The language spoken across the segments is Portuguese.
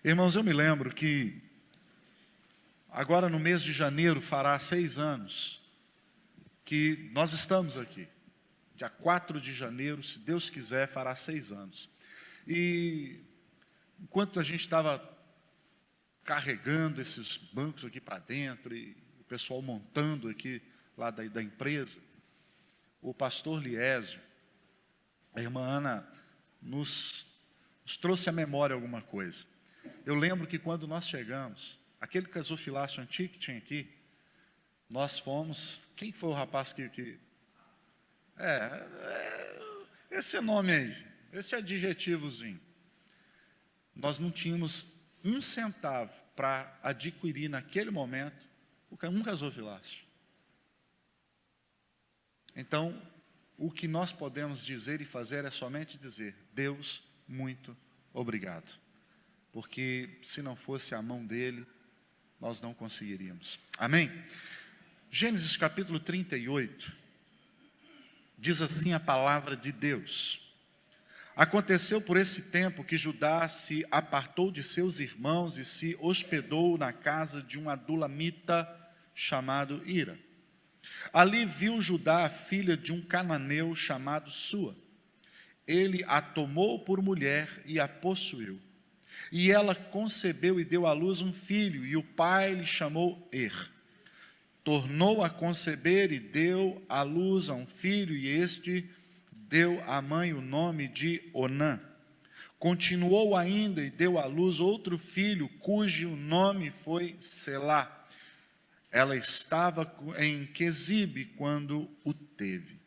Irmãos, eu me lembro que agora no mês de janeiro fará 6 anos que nós estamos aqui. Dia 4 de janeiro, se Deus quiser, fará 6 anos. E enquanto a gente estava carregando esses bancos aqui para dentro e o pessoal montando aqui lá da empresa, o pastor Liésio, a irmã Ana, nos trouxe à memória alguma coisa. Eu lembro que quando nós chegamos, aquele gasofilácio antigo que tinha aqui, nós fomos... Quem foi o rapaz que esse nome aí, esse adjetivozinho. Nós não tínhamos um centavo para adquirir naquele momento um gasofilácio. Então, o que nós podemos dizer e fazer é somente dizer: Deus, muito obrigado. Porque se não fosse a mão dele, nós não conseguiríamos. Amém? Gênesis capítulo 38, diz assim a palavra de Deus: aconteceu por esse tempo que Judá se apartou de seus irmãos e se hospedou na casa de um adulamita chamado Ira. Ali viu Judá a filha de um cananeu chamado Sua. Ele a tomou por mulher e a possuiu. E ela concebeu e deu à luz um filho, e o pai lhe chamou Tornou a conceber e deu à luz a um filho, e este deu à mãe o nome de Onã. Continuou ainda e deu à luz outro filho, cujo nome foi Selá. Ela estava em Quezibe quando o teve.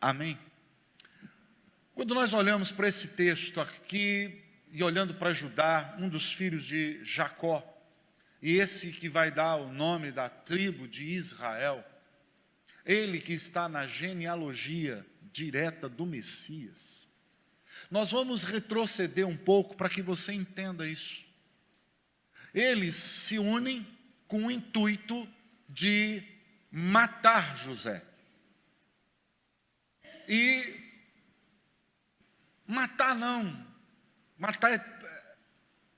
Amém? Quando nós olhamos para esse texto aqui, e olhando para Judá, um dos filhos de Jacó, e esse que vai dar o nome da tribo de Israel, ele que está na genealogia direta do Messias, nós vamos retroceder um pouco para que você entenda isso. Eles se unem com o intuito de matar José. E matar é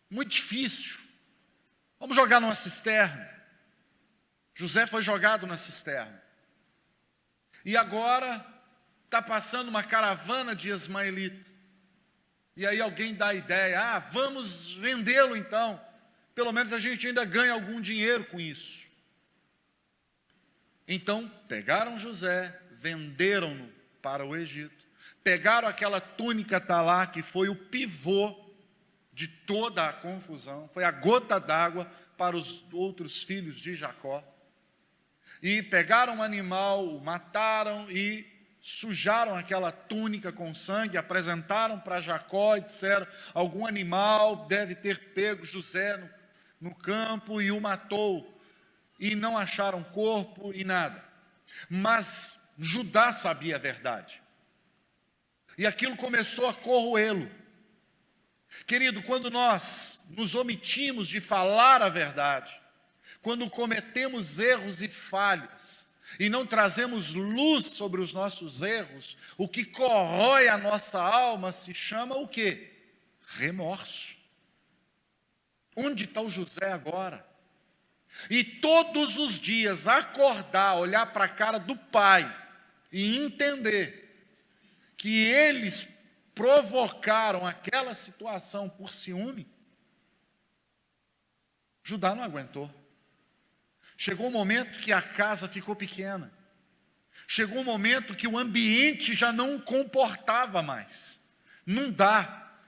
muito difícil. Vamos jogar numa cisterna. José foi jogado na cisterna. E agora está passando uma caravana de ismaelita. E aí alguém dá a ideia: vamos vendê-lo então. Pelo menos a gente ainda ganha algum dinheiro com isso. Então pegaram José, venderam-no para o Egito. Pegaram aquela túnica talá, que foi o pivô de toda a confusão, foi a gota d'água para os outros filhos de Jacó. E pegaram um animal, o mataram e sujaram aquela túnica com sangue, apresentaram para Jacó e disseram: algum animal deve ter pego José no campo e o matou. E não acharam corpo e nada. Mas Judá sabia a verdade. E aquilo começou a corroê-lo. Querido, quando nós nos omitimos de falar a verdade, quando cometemos erros e falhas, e não trazemos luz sobre os nossos erros, o que corrói a nossa alma se chama o quê? Remorso. Onde está o José agora? E todos os dias acordar, olhar para a cara do pai e entender que eles provocaram aquela situação por ciúme, Judá não aguentou. Chegou um momento que a casa ficou pequena. Chegou um momento que o ambiente já não comportava mais. Não dá.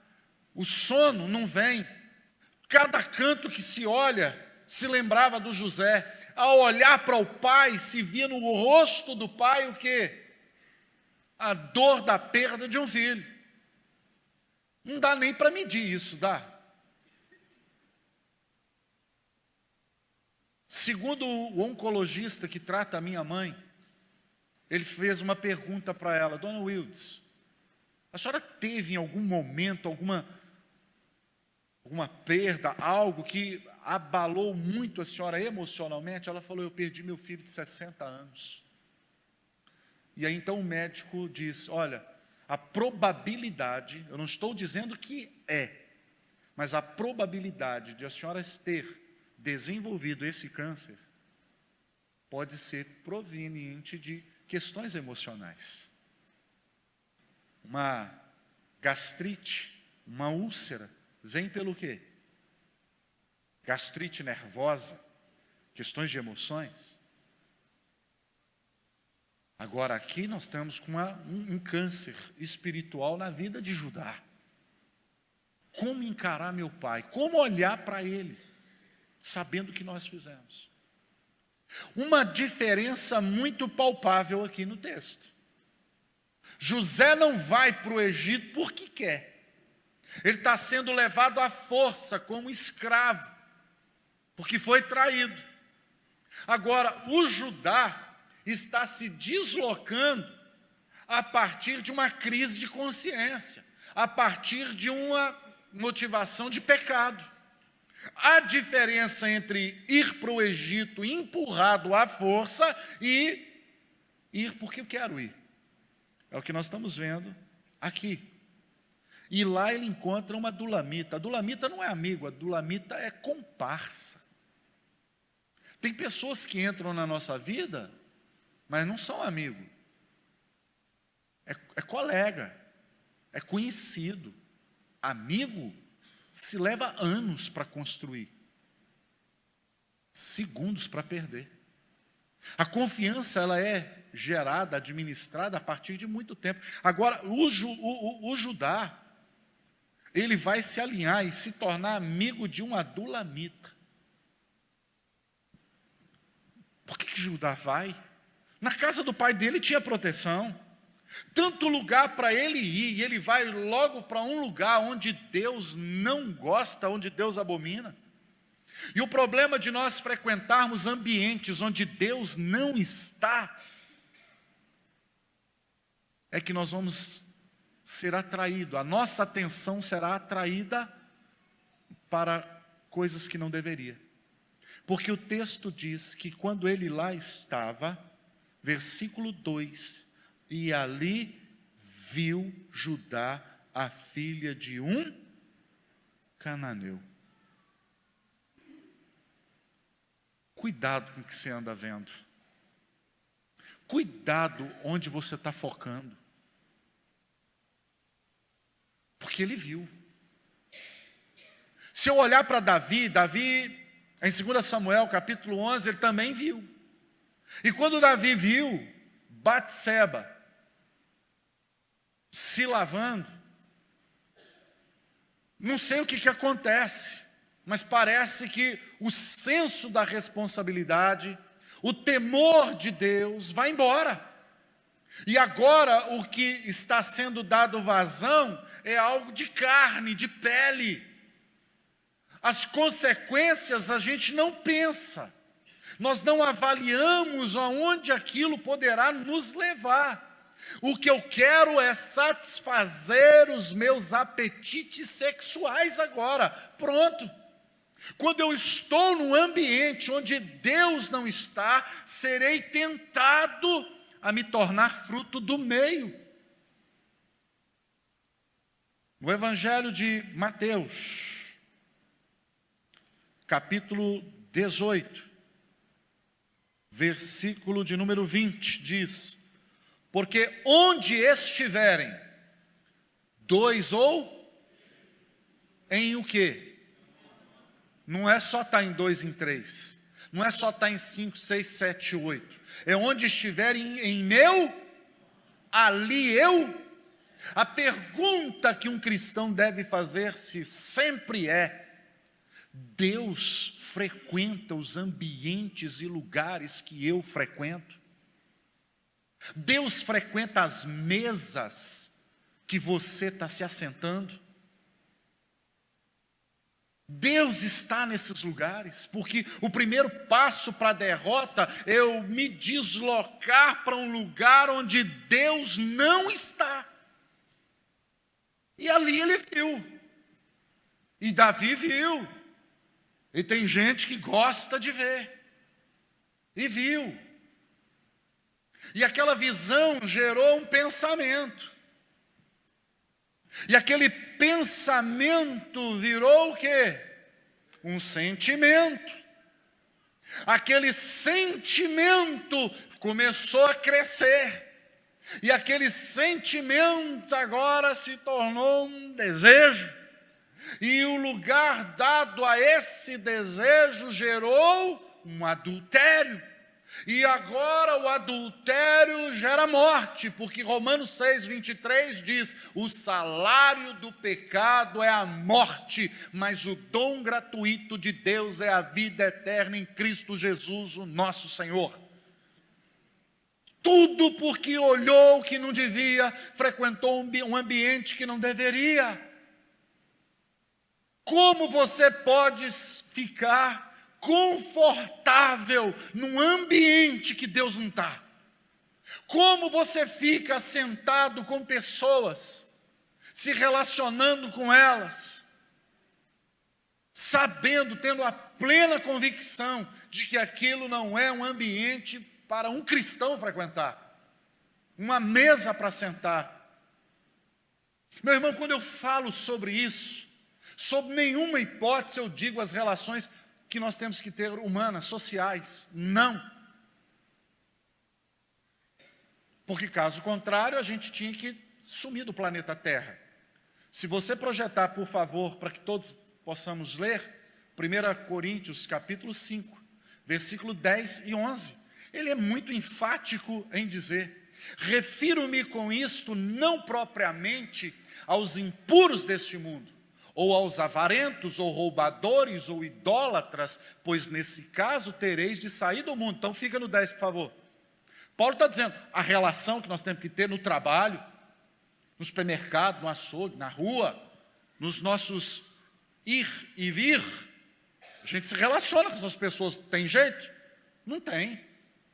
O sono não vem. Cada canto que se olha, se lembrava do José. Ao olhar para o pai, se via no rosto do pai o quê? A dor da perda de um filho. Não dá nem para medir isso, dá? Segundo o oncologista que trata a minha mãe, ele fez uma pergunta para ela: Dona Wildes, a senhora teve em algum momento alguma perda, algo que abalou muito a senhora emocionalmente? Ela falou: eu perdi meu filho de 60 anos. E aí então o médico diz: olha, a probabilidade, eu não estou dizendo que é, Mas a probabilidade de a senhora ter desenvolvido esse câncer pode ser proveniente de questões emocionais. Uma gastrite, uma úlcera, vem pelo quê? Gastrite nervosa, questões de emoções. Agora aqui nós estamos com um câncer espiritual na vida de Judá. Como encarar meu pai? Como olhar para ele, sabendo o que nós fizemos? Uma diferença muito palpável aqui no texto. José não vai para o Egito porque quer. Ele está sendo levado à força como escravo, porque foi traído. Agora, o Judá está se deslocando a partir de uma crise de consciência, a partir de uma motivação de pecado. A diferença entre ir para o Egito empurrado à força e ir porque eu quero ir. É o que nós estamos vendo aqui. E lá ele encontra uma dulamita. A dulamita não é amigo, a dulamita é comparsa. Tem pessoas que entram na nossa vida, mas não são amigo. É colega, é conhecido. Amigo se leva anos para construir, segundos para perder. A confiança, ela é gerada, administrada a partir de muito tempo. Agora, o Judá, ele vai se alinhar e se tornar amigo de um adulamita. Por que Judá vai? Na casa do pai dele tinha proteção. Tanto lugar para ele ir, e ele vai logo para um lugar onde Deus não gosta, onde Deus abomina. E o problema de nós frequentarmos ambientes onde Deus não está, é que nós vamos ser atraídos, a nossa atenção será atraída para coisas que não deveria. Porque o texto diz que quando ele lá estava, versículo 2, e ali viu Judá a filha de um cananeu. Cuidado com o que você anda vendo. Cuidado onde você está focando. Porque ele viu. Se eu olhar para Davi, em 2 Samuel, capítulo 11, ele também viu. E quando Davi viu Batseba se lavando, não sei o que acontece, mas parece que o senso da responsabilidade, o temor de Deus vai embora. E agora o que está sendo dado vazão é algo de carne, de pele. As consequências a gente não pensa. Nós não avaliamos aonde aquilo poderá nos levar. O que eu quero é satisfazer os meus apetites sexuais agora. Pronto. Quando eu estou num ambiente onde Deus não está, serei tentado a me tornar fruto do meio. No Evangelho de Mateus, capítulo 18, versículo de número 20, diz: porque onde estiverem dois ou em o quê? Não é só estar em 2, em 3. Não é só estar em 5, 6, 7, 8. É onde estiverem em meu, ali eu. A pergunta que um cristão deve fazer-se sempre é: Deus frequenta os ambientes e lugares que eu frequento? Deus frequenta as mesas que você está se assentando? Deus está nesses lugares, porque o primeiro passo para a derrota é eu me deslocar para um lugar onde Deus não está. E ali ele viu, e Davi viu, e tem gente que gosta de ver, e viu. E aquela visão gerou um pensamento. E aquele pensamento virou o quê? Um sentimento. Aquele sentimento começou a crescer. E aquele sentimento agora se tornou um desejo. E o lugar dado a esse desejo gerou um adultério. E agora o adultério gera morte, porque Romanos 6:23 diz: o salário do pecado é a morte, mas o dom gratuito de Deus é a vida eterna em Cristo Jesus, o nosso Senhor. Tudo porque olhou que não devia, frequentou um ambiente que não deveria. Como você pode ficar confortável num ambiente que Deus não está? Como você fica sentado com pessoas, se relacionando com elas, sabendo, tendo a plena convicção de que aquilo não é um ambiente para um cristão frequentar, uma mesa para sentar? Meu irmão, quando eu falo sobre isso, sob nenhuma hipótese eu digo as relações que nós temos que ter humanas, sociais. Não. Porque caso contrário, a gente tinha que sumir do planeta Terra. Se você projetar, por favor, para que todos possamos ler, 1 Coríntios capítulo 5, versículo 10 e 11. Ele é muito enfático em dizer: refiro-me com isto não propriamente aos impuros deste mundo, ou aos avarentos, ou roubadores, ou idólatras, pois nesse caso tereis de sair do mundo. Então fica no 10, por favor. Paulo está dizendo, a relação que nós temos que ter no trabalho, no supermercado, no açougue, na rua, nos nossos ir e vir. A gente se relaciona com essas pessoas, tem jeito? Não tem.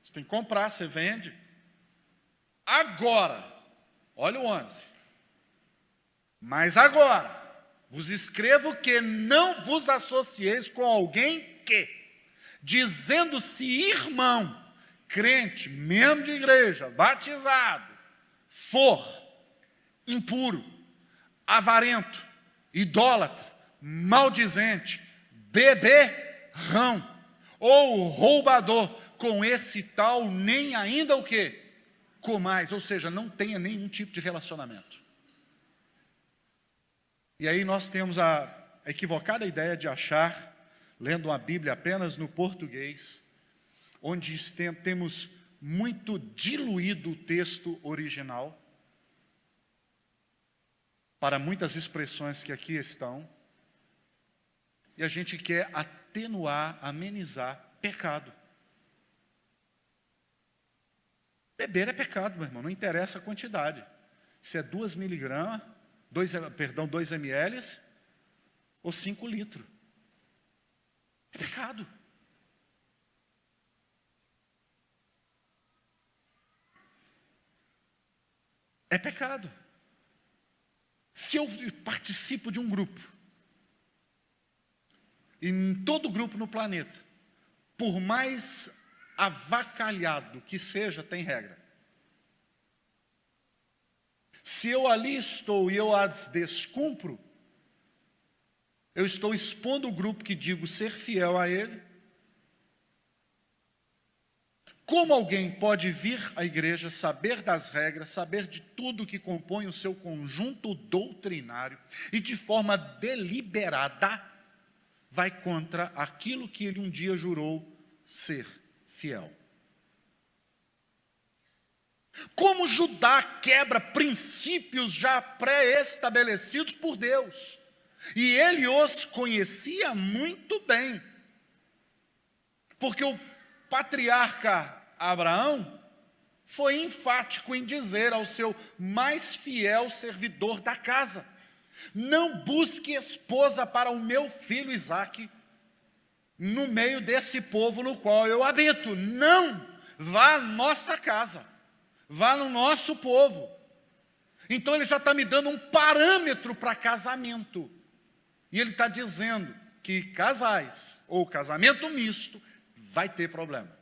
Você tem que comprar, você vende. Agora, olha o 11. Mas agora, vos escrevo que não vos associeis com alguém que, dizendo-se irmão, crente, membro de igreja, batizado, for impuro, avarento, idólatra, maldizente, beberrão ou roubador, com esse tal nem ainda o quê? Comais, ou seja, não tenha nenhum tipo de relacionamento. E aí nós temos a equivocada ideia de achar, lendo a Bíblia apenas no português, onde temos muito diluído o texto original, para muitas expressões que aqui estão, e a gente quer atenuar, amenizar pecado. Beber é pecado, meu irmão, não interessa a quantidade. Se é 2 miligramas, 2 ml ou 5 litros. É pecado. É pecado. Se eu participo de um grupo, e em todo grupo no planeta, por mais avacalhado que seja, tem regra. Se eu ali estou e eu as descumpro, eu estou expondo o grupo que digo ser fiel a ele. Como alguém pode vir à igreja, saber das regras, saber de tudo que compõe o seu conjunto doutrinário e de forma deliberada vai contra aquilo que ele um dia jurou ser fiel? Como Judá quebra princípios já pré-estabelecidos por Deus, e ele os conhecia muito bem, porque o patriarca Abraão foi enfático em dizer ao seu mais fiel servidor da casa: não busque esposa para o meu filho Isaque no meio desse povo no qual eu habito. Não, vá à nossa casa, vá no nosso povo. Então ele já está me dando um parâmetro para casamento. E ele está dizendo que casais, ou casamento misto, vai ter problema.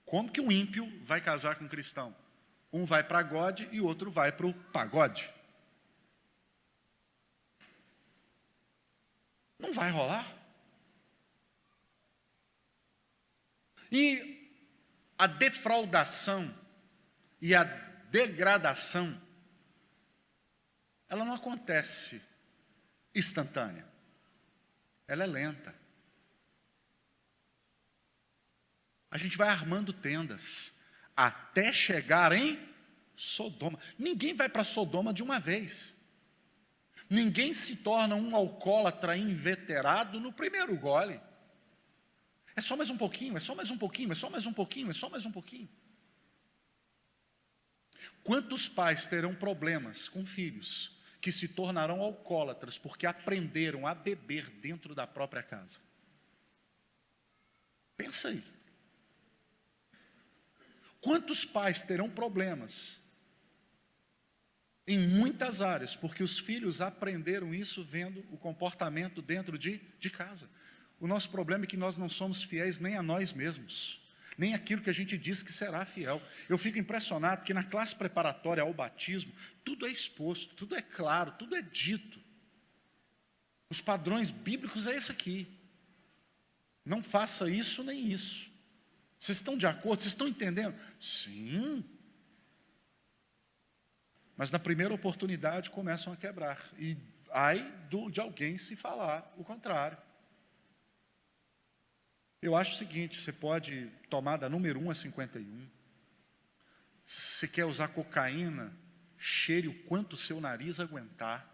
Como que um ímpio vai casar com um cristão? Um vai para God e o outro vai para o pagode. Não vai rolar. E a defraudação e a degradação, ela não acontece instantânea. Ela é lenta. A gente vai armando tendas até chegar em Sodoma. Ninguém vai para Sodoma de uma vez. Ninguém se torna um alcoólatra inveterado no primeiro gole. É só mais um pouquinho, é só mais um pouquinho, é só mais um pouquinho, é só mais um pouquinho. Quantos pais terão problemas com filhos que se tornarão alcoólatras porque aprenderam a beber dentro da própria casa? Pensa aí. Quantos pais terão problemas em muitas áreas porque os filhos aprenderam isso vendo o comportamento dentro de casa? O nosso problema é que nós não somos fiéis nem a nós mesmos, nem aquilo que a gente diz que será fiel. Eu fico impressionado que na classe preparatória ao batismo, tudo é exposto, tudo é claro, tudo é dito. Os padrões bíblicos é esse aqui. Não faça isso nem isso. Vocês estão de acordo? Vocês estão entendendo? Sim. Mas na primeira oportunidade começam a quebrar. E ai de alguém se falar o contrário. Eu acho o seguinte, você pode tomar da número 1 a 51. Se você quer usar cocaína, cheire o quanto o seu nariz aguentar.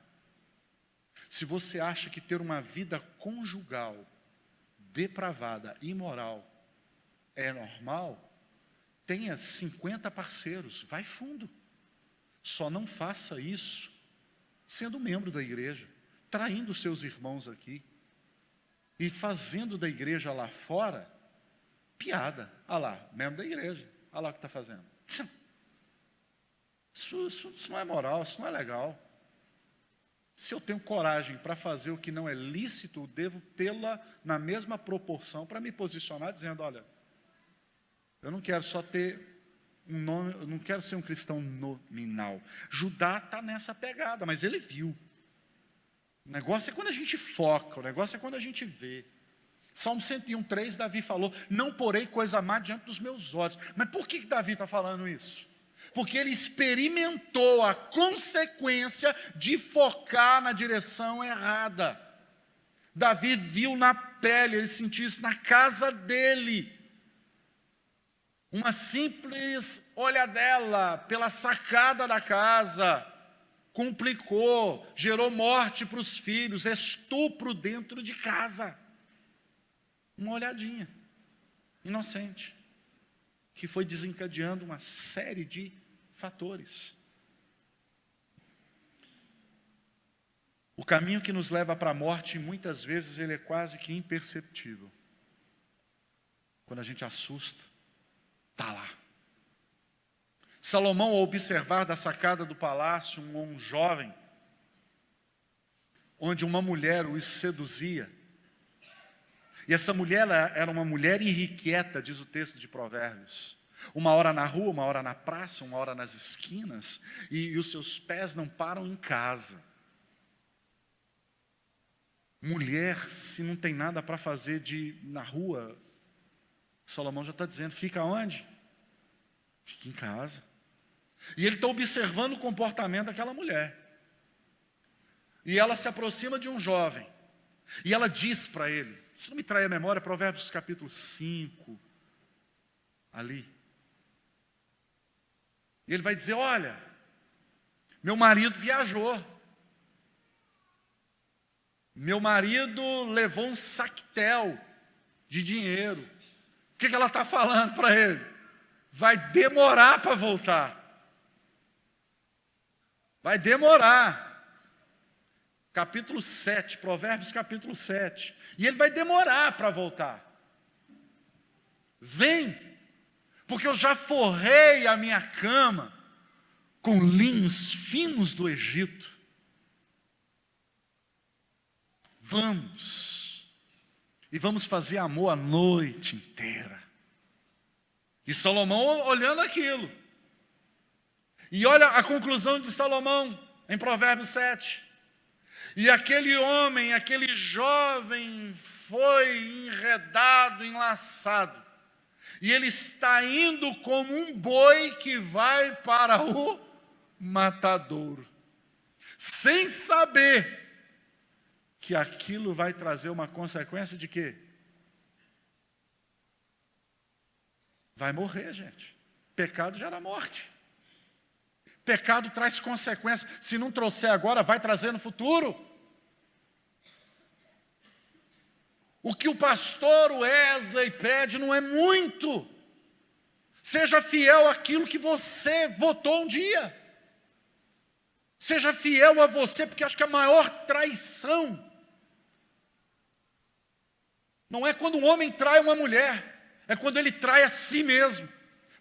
Se você acha que ter uma vida conjugal, depravada, imoral, é normal, tenha 50 parceiros, vai fundo. Só não faça isso sendo membro da igreja, traindo seus irmãos aqui e fazendo da igreja lá fora piada. Ah lá, membro da igreja, ah lá o que está fazendo. Isso não é moral, isso não é legal. Se eu tenho coragem para fazer o que não é lícito, devo tê-la na mesma proporção para me posicionar dizendo, olha, eu não quero só ter um nome, eu não quero ser um cristão nominal. Judá está nessa pegada, mas ele viu. O negócio é quando a gente foca, o negócio é quando a gente vê. Salmo 101:3, Davi falou, não porei coisa má diante dos meus olhos. Mas por que Davi está falando isso? Porque ele experimentou a consequência de focar na direção errada. Davi viu na pele, ele sentiu isso na casa dele. Uma simples olhadela pela sacada da casa complicou, gerou morte para os filhos, estupro dentro de casa. Uma olhadinha, inocente, que foi desencadeando uma série de fatores. O caminho que nos leva para a morte, muitas vezes, ele é quase que imperceptível. Quando a gente assusta, está lá. Salomão, ao observar da sacada do palácio um jovem, onde uma mulher o seduzia, e essa mulher era uma mulher irrequieta, diz o texto de Provérbios, uma hora na rua, uma hora na praça, uma hora nas esquinas, e os seus pés não param em casa. Mulher, se não tem nada para fazer na rua, Salomão já está dizendo, fica onde? Fica em casa. E ele está observando o comportamento daquela mulher. E ela se aproxima de um jovem. E ela diz para ele, se não me trai a memória, Provérbios capítulo 5, ali. E ele vai dizer, olha, meu marido viajou. Meu marido levou um saquetel de dinheiro. O que ela está falando para ele? Vai demorar para voltar. Vai demorar. Capítulo 7, Provérbios capítulo 7. E ele vai demorar para voltar. Vem, porque eu já forrei a minha cama com linhos finos do Egito. Vamos. E vamos fazer amor a noite inteira. E Salomão olhando aquilo. E olha a conclusão de Salomão em Provérbios 7. E aquele homem, aquele jovem foi enredado, enlaçado. E ele está indo como um boi que vai para o matadouro, sem saber que aquilo vai trazer uma consequência de quê? Vai morrer, gente. Pecado gera morte. Pecado traz consequências. Se não trouxer agora, vai trazer no futuro. O que o pastor Wesley pede não é muito. Seja fiel àquilo que você votou um dia. Seja fiel a você, porque acho que a maior traição não é quando um homem trai uma mulher, é quando ele trai a si mesmo.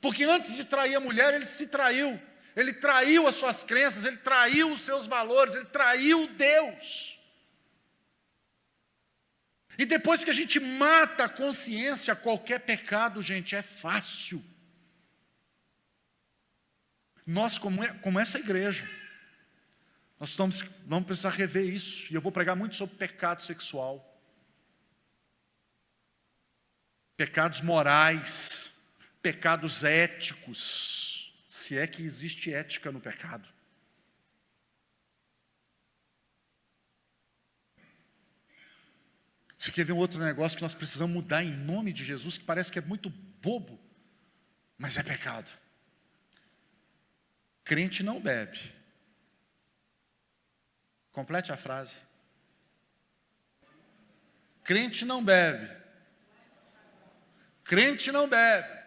Porque antes de trair a mulher, ele se traiu. Ele traiu as suas crenças, ele traiu os seus valores, ele traiu Deus. E depois que a gente mata a consciência, qualquer pecado, gente, é fácil. Nós, como essa igreja, nós vamos precisar rever isso. E eu vou pregar muito sobre pecado sexual. Pecados morais, pecados éticos, se é que existe ética no pecado. Você quer ver um outro negócio que nós precisamos mudar em nome de Jesus, que parece que é muito bobo, mas é pecado. Crente não bebe. Complete a frase. Crente não bebe. Crente não bebe.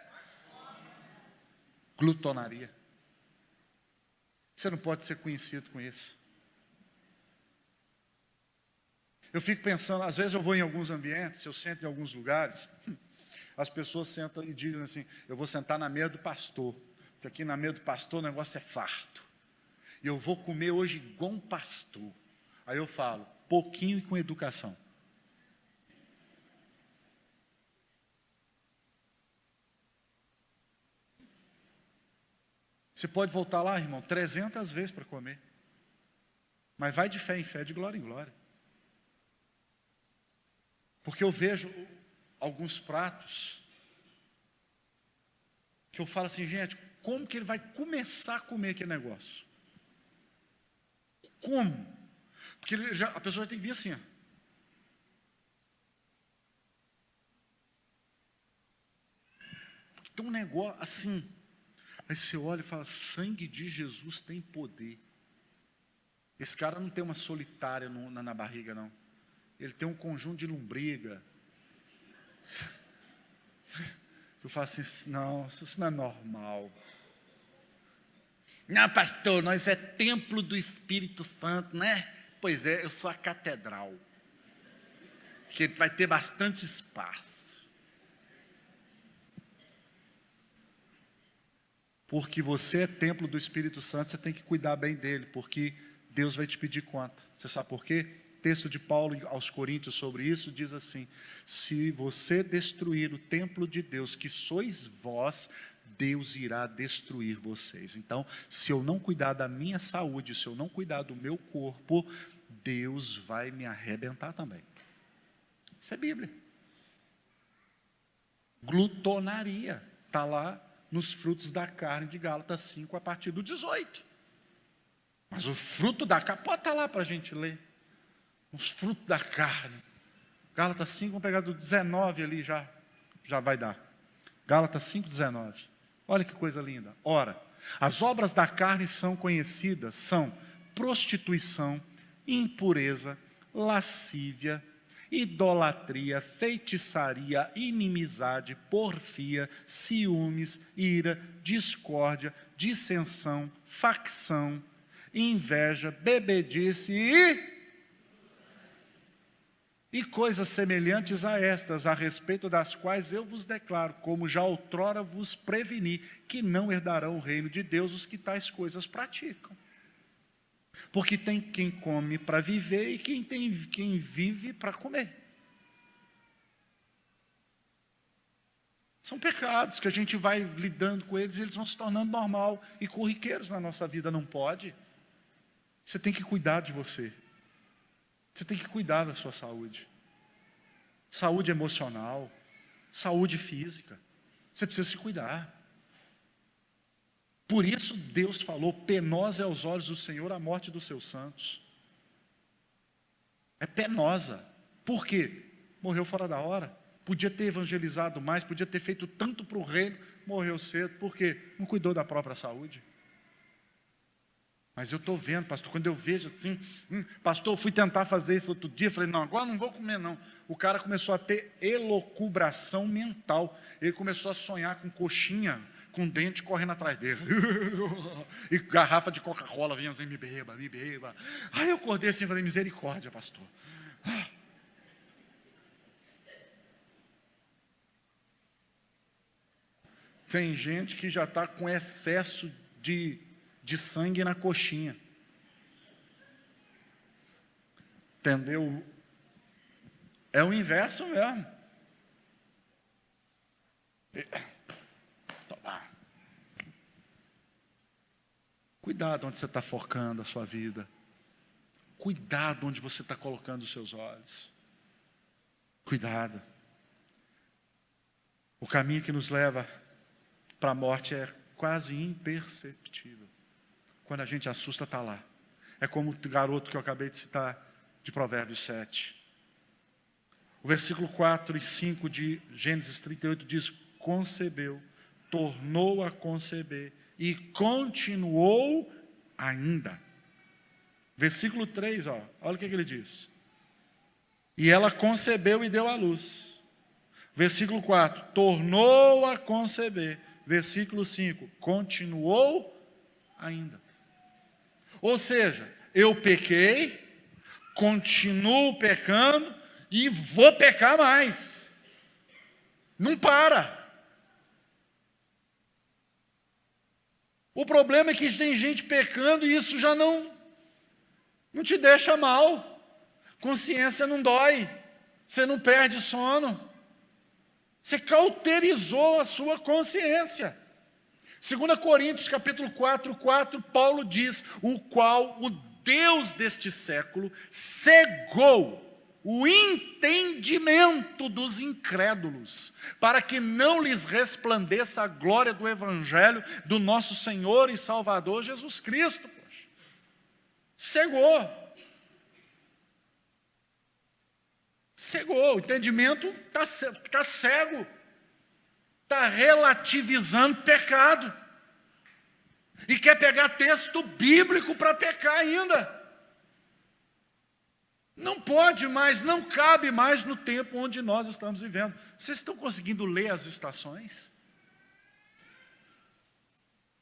Glutonaria. Você não pode ser conhecido com isso. Eu fico pensando, às vezes eu vou em alguns ambientes, eu sento em alguns lugares, as pessoas sentam e dizem assim, eu vou sentar na mesa do pastor, porque aqui na mesa do pastor o negócio é farto. E eu vou comer hoje igual um pastor. Aí eu falo, pouquinho e com educação. Você pode voltar lá, irmão, 300 vezes para comer. Mas vai de fé em fé, de glória em glória. Porque eu vejo alguns pratos que eu falo assim, gente, como que ele vai começar a comer aquele negócio? Como? Porque a pessoa já tem que vir assim, ó. Tem um negócio assim. Aí você olha e fala, sangue de Jesus tem poder. Esse cara não tem uma solitária na barriga, não. Ele tem um conjunto de lombriga. Eu falo assim, não, isso não é normal. Não, pastor, nós é templo do Espírito Santo, né? Pois é, eu sou a catedral. Que vai ter bastante espaço. Porque você é templo do Espírito Santo, você tem que cuidar bem dele, porque Deus vai te pedir conta. Você sabe por quê? O texto de Paulo aos Coríntios sobre isso diz assim, se você destruir o templo de Deus, que sois vós, Deus irá destruir vocês. Então, se eu não cuidar da minha saúde, se eu não cuidar do meu corpo, Deus vai me arrebentar também. Isso é Bíblia. Glutonaria, está lá nos frutos da carne de Gálatas 5, a partir do 18. Mas o fruto da carne, pode estar lá para a gente ler. Os frutos da carne. Gálatas 5, vamos pegar do 19 ali, já vai dar. Gálatas 5, 19. Olha que coisa linda. Ora, as obras da carne são conhecidas, são prostituição, impureza, lascívia, idolatria, feitiçaria, inimizade, porfia, ciúmes, ira, discórdia, dissensão, facção, inveja, bebedice e coisas semelhantes a estas, a respeito das quais eu vos declaro, como já outrora vos preveni, que não herdarão o reino de Deus os que tais coisas praticam. Porque tem quem come para viver e quem vive para comer. São pecados que a gente vai lidando com eles e eles vão se tornando normal e corriqueiros na nossa vida. Não pode. Você tem que cuidar de você. Você tem que cuidar da sua saúde. Saúde emocional, saúde física. Você precisa se cuidar. Por isso Deus falou, penosa é aos olhos do Senhor a morte dos seus santos. É penosa. Por quê? Morreu fora da hora. Podia ter evangelizado mais, podia ter feito tanto para o reino, morreu cedo. Por quê? Não cuidou da própria saúde. Mas eu estou vendo, pastor, quando eu vejo assim, pastor, eu fui tentar fazer isso outro dia, falei, não, agora não vou comer não. O cara começou a ter elucubração mental. Ele começou a sonhar com coxinha, com dente correndo atrás dele. E garrafa de Coca-Cola vinha assim, me beba, me beba. Aí eu acordei assim e falei, misericórdia, pastor. Tem gente que já está com excesso de sangue na coxinha. Entendeu? É o inverso mesmo. Cuidado onde você está focando a sua vida. Cuidado onde você está colocando os seus olhos. Cuidado. O caminho que nos leva para a morte é quase imperceptível. Quando a gente assusta, está lá. É como o garoto que eu acabei de citar, de Provérbios 7. O versículo 4 e 5 de Gênesis 38 diz, concebeu, tornou a conceber e continuou ainda. Versículo 3, olha o que ele diz. E ela concebeu e deu à luz. Versículo 4, tornou a conceber. Versículo 5, continuou ainda. Ou seja, eu pequei, continuo pecando e vou pecar mais. Não para. O problema é que tem gente pecando e isso já não te deixa mal. Consciência não dói. Você não perde sono. Você cauterizou a sua consciência. 2 Coríntios capítulo 4, Paulo diz, o qual o Deus deste século cegou o entendimento dos incrédulos, para que não lhes resplandeça a glória do Evangelho do nosso Senhor e Salvador Jesus Cristo. Poxa. Cegou. Cegou, o entendimento está cego. Está relativizando pecado. E quer pegar texto bíblico para pecar ainda. Não pode mais, não cabe mais no tempo onde nós estamos vivendo. Vocês estão conseguindo ler as estações?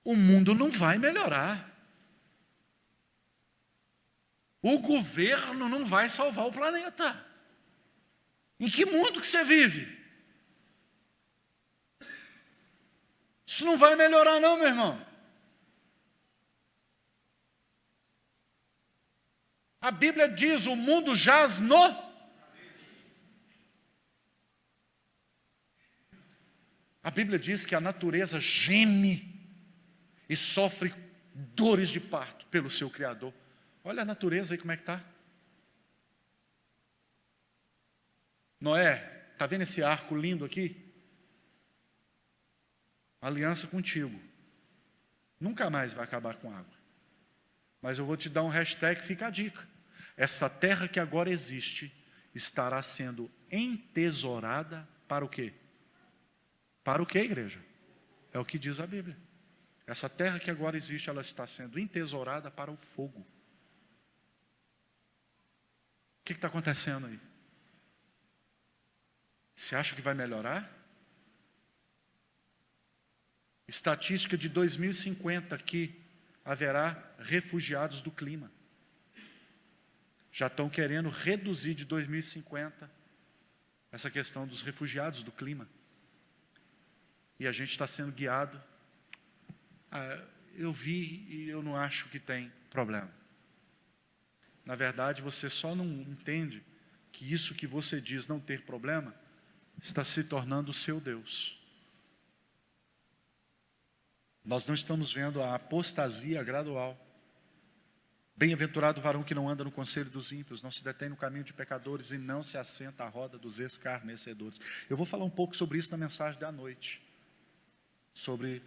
O mundo não vai melhorar. O governo não vai salvar o planeta. Em que mundo que você vive? Isso não vai melhorar não, meu irmão. A Bíblia diz, o mundo jaz no... A Bíblia diz que a natureza geme e sofre dores de parto pelo seu Criador. Olha a natureza aí como é que está. Noé, está vendo esse arco lindo aqui? Aliança contigo. Nunca mais vai acabar com água. Mas eu vou te dar um hashtag, fica a dica. Essa terra que agora existe estará sendo entesourada para o quê? Para o quê, igreja? É o que diz a Bíblia. Essa terra que agora existe, ela está sendo entesourada para o fogo. O que está acontecendo aí? Você acha que vai melhorar? Estatística de 2050 que haverá refugiados do clima. Já estão querendo reduzir de 2050 essa questão dos refugiados do clima. E a gente está sendo guiado. Eu vi e eu não acho que tem problema. Na verdade, você só não entende que isso que você diz não ter problema está se tornando o seu Deus. Nós não estamos vendo a apostasia gradual. Bem-aventurado o varão que não anda no conselho dos ímpios, não se detém no caminho de pecadores e não se assenta à roda dos escarnecedores. Eu vou falar um pouco sobre isso na mensagem da noite, sobre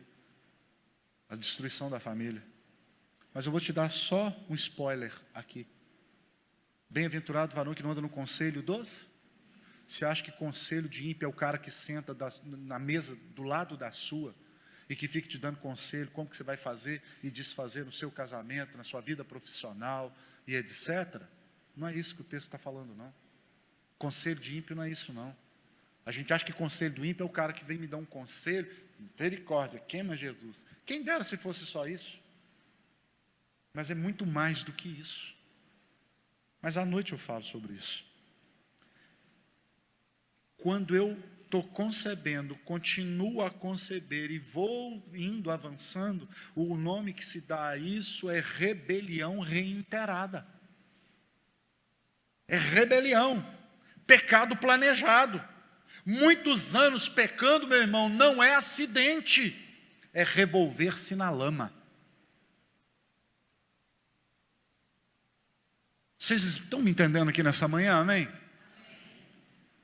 a destruição da família. Mas eu vou te dar só um spoiler aqui. Bem-aventurado o varão que não anda no conselho dos... Você acha que conselho de ímpio é o cara que senta na mesa do lado da sua e que fica te dando conselho, como que você vai fazer e desfazer no seu casamento, na sua vida profissional e etc.? Não é isso que o texto está falando, não. Conselho de ímpio não é isso, não. A gente acha que conselho do ímpio é o cara que vem me dar um conselho, misericórdia, queima Jesus. Quem dera se fosse só isso. Mas é muito mais do que isso. Mas à noite eu falo sobre isso. Quando eu estou concebendo, continuo a conceber e vou indo, avançando, o nome que se dá a isso é rebelião reiterada. É rebelião, pecado planejado. Muitos anos pecando, meu irmão, não é acidente, é revolver-se na lama. Vocês estão me entendendo aqui nessa manhã, amém?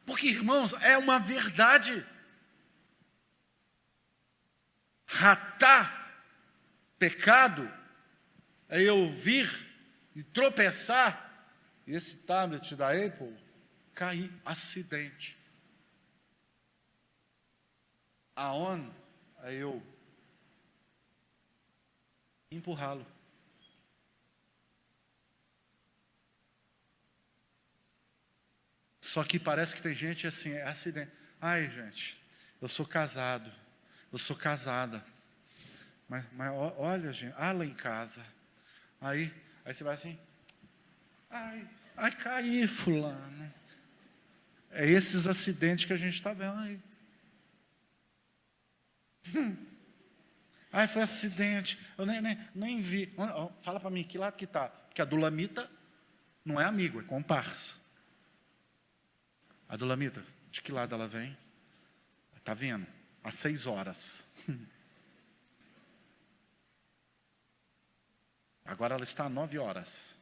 Porque, irmãos, é uma verdade. Ratar, pecado, é eu vir e tropeçar, e esse tablet da Apple cair, acidente. Aonde é eu empurrá-lo. Só que parece que tem gente assim, é acidente. Ai, gente, eu sou casado, eu sou casada. Mas olha, gente, lá em casa. Aí você vai assim, ai, caí, fulano. É esses acidentes que a gente está vendo aí. Ai, foi acidente, eu nem vi. Fala para mim, que lado que está? Porque a dulamita não é amigo, é comparsa. A dulamita, de que lado ela vem? Está vendo? Às 6 horas. Agora ela está às 9 horas.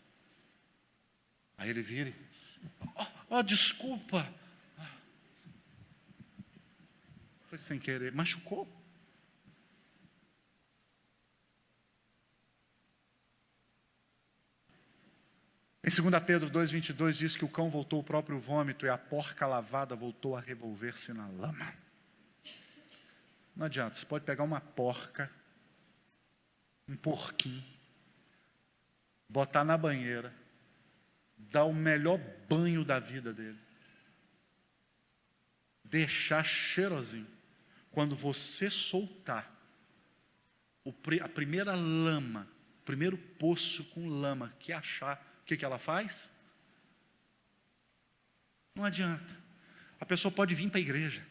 Aí ele vira e... desculpa. Foi sem querer. Machucou? Em 2 Pedro 2,22 diz que o cão voltou ao próprio vômito e a porca lavada voltou a revolver-se na lama. Não adianta, você pode pegar uma porca, um porquinho, botar na banheira, dar o melhor banho da vida dele, deixar cheirosinho. Quando você soltar a primeira lama, o primeiro poço com lama que achar, o que ela faz? Não adianta. A pessoa pode vir para a igreja.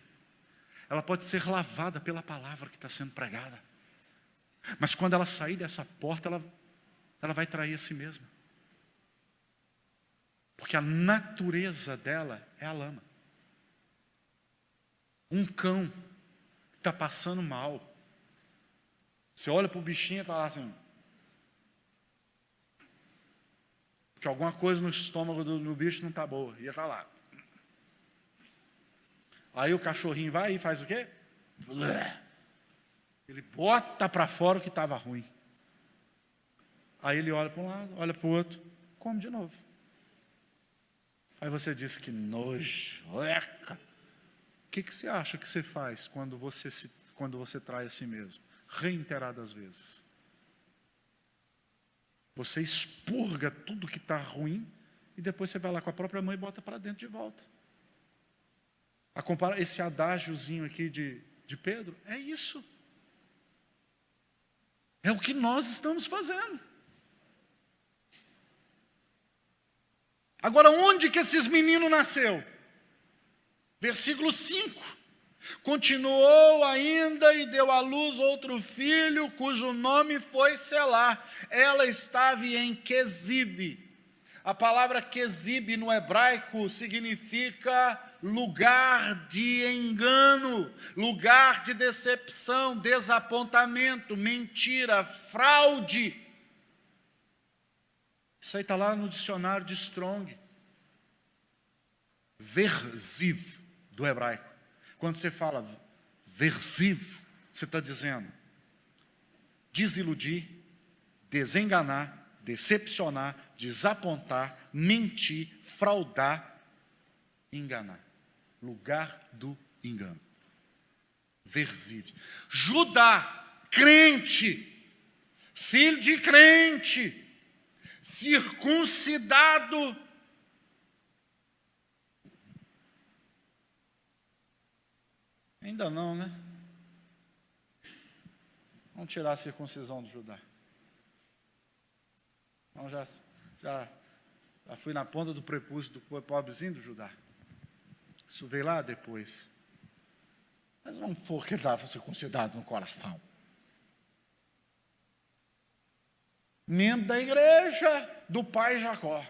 Ela pode ser lavada pela palavra que está sendo pregada. Mas quando ela sair dessa porta, ela vai trair a si mesma. Porque a natureza dela é a lama. Um cão que está passando mal. Você olha para o bichinho e está lá assim... que alguma coisa no estômago do bicho não está boa, ia estar lá. Aí o cachorrinho vai e faz o quê? Ele bota para fora o que estava ruim. Aí ele olha para um lado, olha para o outro, come de novo. Aí você diz que nojo, eca. O que você acha que você faz quando você trai a si mesmo? Reiteradas vezes. Você expurga tudo que está ruim e depois você vai lá com a própria mão e bota para dentro de volta. Esse adágiozinho aqui de Pedro, é isso. É o que nós estamos fazendo. Agora, onde que esses meninos nasceu? Versículo 5. Continuou ainda e deu à luz outro filho, cujo nome foi Selá. Ela estava em Quezib. A palavra Quezib no hebraico significa lugar de engano, lugar de decepção, desapontamento, mentira, fraude. Isso aí está lá no dicionário de Strong. Verziv, do hebraico. Quando você fala verziv, você está dizendo desiludir, desenganar, decepcionar, desapontar, mentir, fraudar, enganar. Lugar do engano. Verziv. Judá, crente, filho de crente, circuncidado. Ainda não, né? Vamos tirar a circuncisão do Judá. Então já fui na ponta do prepúcio do pobrezinho do Judá. Isso veio lá depois. Mas vamos pôr que ele estava circuncidado no coração. Membro da igreja do pai Jacó.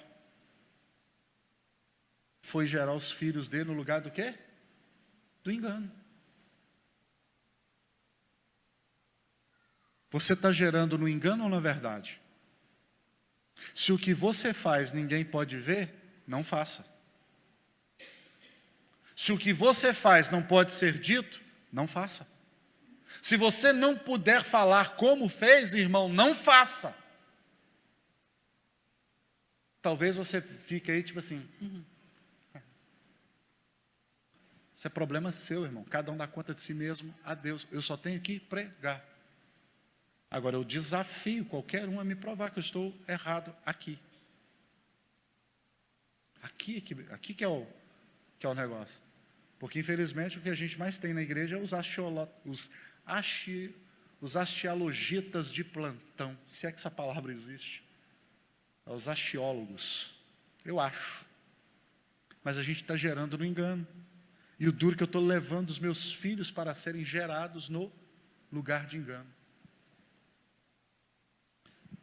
Foi gerar os filhos dele no lugar do quê? Do engano. Você está gerando no engano ou na verdade? Se o que você faz ninguém pode ver, não faça. Se o que você faz não pode ser dito, não faça. Se você não puder falar como fez, irmão, não faça. Talvez você fique aí tipo assim. Isso é problema seu, irmão. Cada um dá conta de si mesmo a Deus. Eu só tenho que pregar. Agora, eu desafio qualquer um a me provar que eu estou errado aqui. Aqui que é o negócio. Porque, infelizmente, o que a gente mais tem na igreja é os axiologitas de plantão. Se é que essa palavra existe. É os axiólogos. Eu acho. Mas a gente está gerando no engano. E o duro é que eu estou levando os meus filhos para serem gerados no lugar de engano.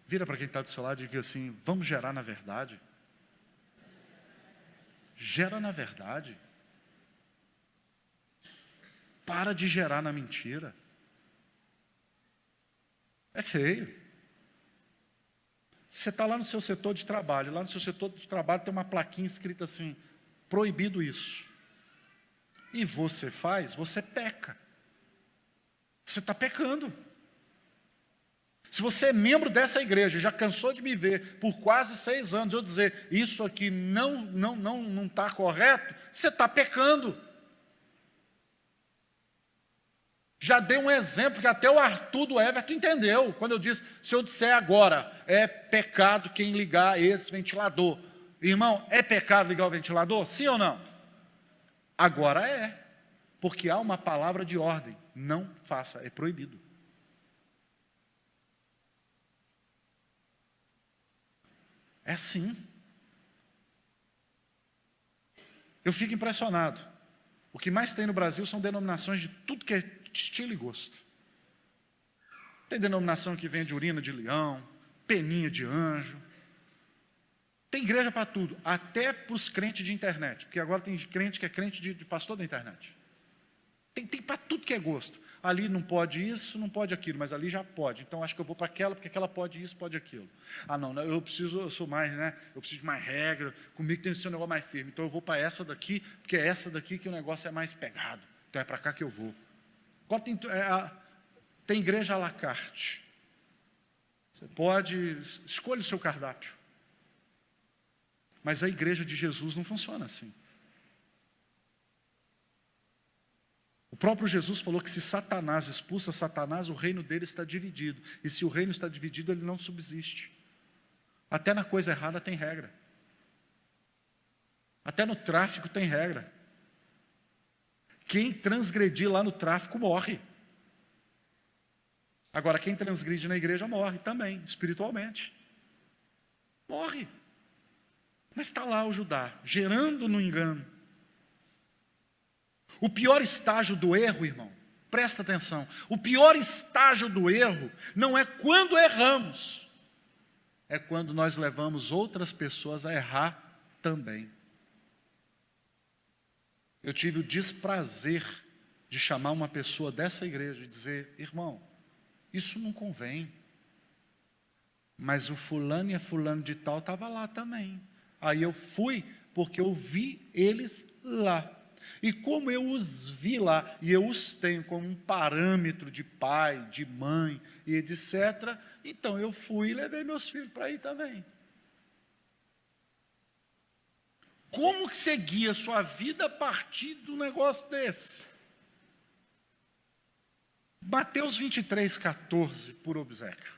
Vira para quem está do seu lado e diga assim, vamos gerar na verdade. Gera na verdade. Para de gerar na mentira. É feio. Você está lá no seu setor de trabalho. Lá no seu setor de trabalho tem uma plaquinha escrita assim, proibido isso. E você faz, você peca. Você está pecando. Se você é membro dessa igreja, já cansou de me ver por quase 6 anos, eu dizer, isso aqui não está correto, você está pecando. Já dei um exemplo que até o Arthur do Everton entendeu, quando eu disse, se eu disser agora, é pecado quem ligar esse ventilador. Irmão, é pecado ligar o ventilador? Sim ou não? Agora é, porque há uma palavra de ordem, não faça, é proibido. É assim. Eu fico impressionado. O que mais tem no Brasil são denominações de tudo que é estilo e gosto. Tem denominação que vende urina de leão, peninha de anjo. Tem igreja para tudo, até para os crentes de internet, porque agora tem crente que é crente de pastor da internet. Tem para tudo que é gosto. Ali não pode isso, não pode aquilo, mas ali já pode. Então acho que eu vou para aquela, porque aquela pode isso, pode aquilo. Ah, não, eu sou mais, né? Eu preciso de mais regra, comigo tem que ser um negócio mais firme. Então eu vou para essa daqui, porque é essa daqui que o negócio é mais pegado. Então é para cá que eu vou. Agora tem igreja à la carte. Você pode, escolha o seu cardápio. Mas a igreja de Jesus não funciona assim. O próprio Jesus falou que se Satanás expulsa Satanás, o reino dele está dividido. E se o reino está dividido, ele não subsiste. Até na coisa errada tem regra. Até no tráfico tem regra. Quem transgredir lá no tráfico morre. Agora, quem transgride na igreja morre também, espiritualmente. Morre. Mas está lá o Judá, gerando no engano. O pior estágio do erro, irmão, presta atenção. O pior estágio do erro não é quando erramos. É quando nós levamos outras pessoas a errar também. Eu tive o desprazer de chamar uma pessoa dessa igreja e dizer, irmão, isso não convém. Mas o fulano e a fulano de tal estava lá também. Aí eu fui porque eu vi eles lá. E como eu os vi lá, e eu os tenho como um parâmetro de pai, de mãe, e etc., então eu fui e levei meus filhos para aí também. Como que você guia a sua vida a partir de um negócio desse? Mateus 23, 14, por obséquio.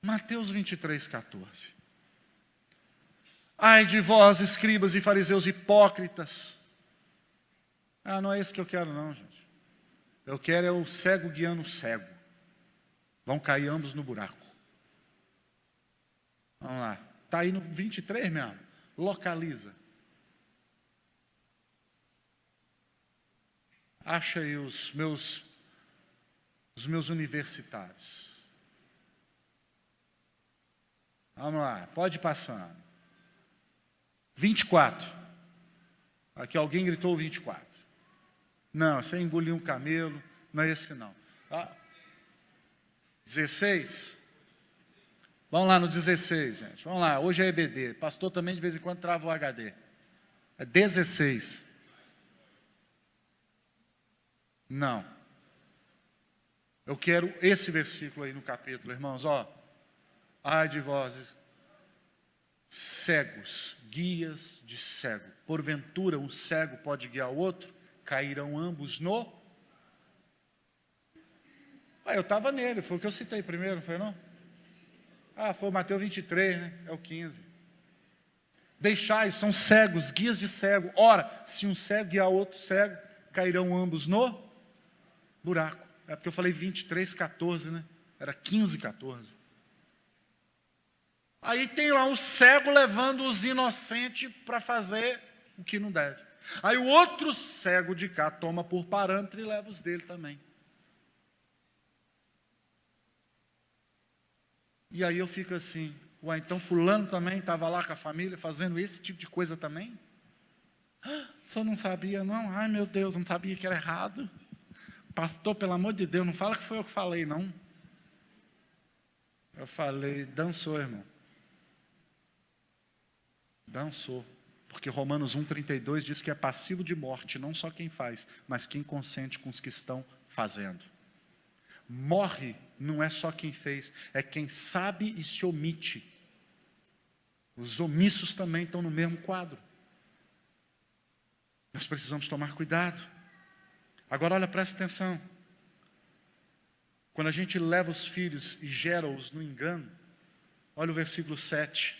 Mateus 23, 14. Ai de vós, escribas e fariseus hipócritas. Ah, não é isso que eu quero não, gente. Eu quero é o cego guiando o cego. Vão cair ambos no buraco. Vamos lá. Está aí no 23 mesmo. Localiza. Acha aí os meus universitários. Vamos lá, pode ir passando. 24. Aqui alguém gritou 24. Não, você engoliu um camelo, não é esse não. 16? Vamos lá no 16, gente. Vamos lá, hoje é EBD. Pastor também de vez em quando trava o HD. É 16. Não. Eu quero esse versículo aí no capítulo, irmãos, ó. Ai de vós, cegos, guias de cego. Porventura um cego pode guiar o outro? Cairão ambos no... eu estava nele, foi o que eu citei primeiro, não foi não? Foi o Mateus 23, né? É o 15. Deixai, são cegos, guias de cego. Ora, se um cego guiar outro cego, cairão ambos no buraco. É porque eu falei 23, 14, né? Era 15, 14. Aí tem lá um cego levando os inocentes para fazer o que não deve. Aí o outro cego de cá toma por parâmetro e leva os dele também. E aí eu fico assim, então fulano também estava lá com a família fazendo esse tipo de coisa também? O senhor não sabia não? Ai meu Deus, não sabia que era errado. Pastor, pelo amor de Deus, não fala que foi eu que falei não. Eu falei, dançou, irmão. Dançou. Porque Romanos 1,32 diz que é passivo de morte, não só quem faz, mas quem consente com os que estão fazendo. Morre não é só quem fez, é quem sabe e se omite. Os omissos também estão no mesmo quadro. Nós precisamos tomar cuidado. Agora olha, presta atenção. Quando a gente leva os filhos e gera-os no engano, olha o versículo 7.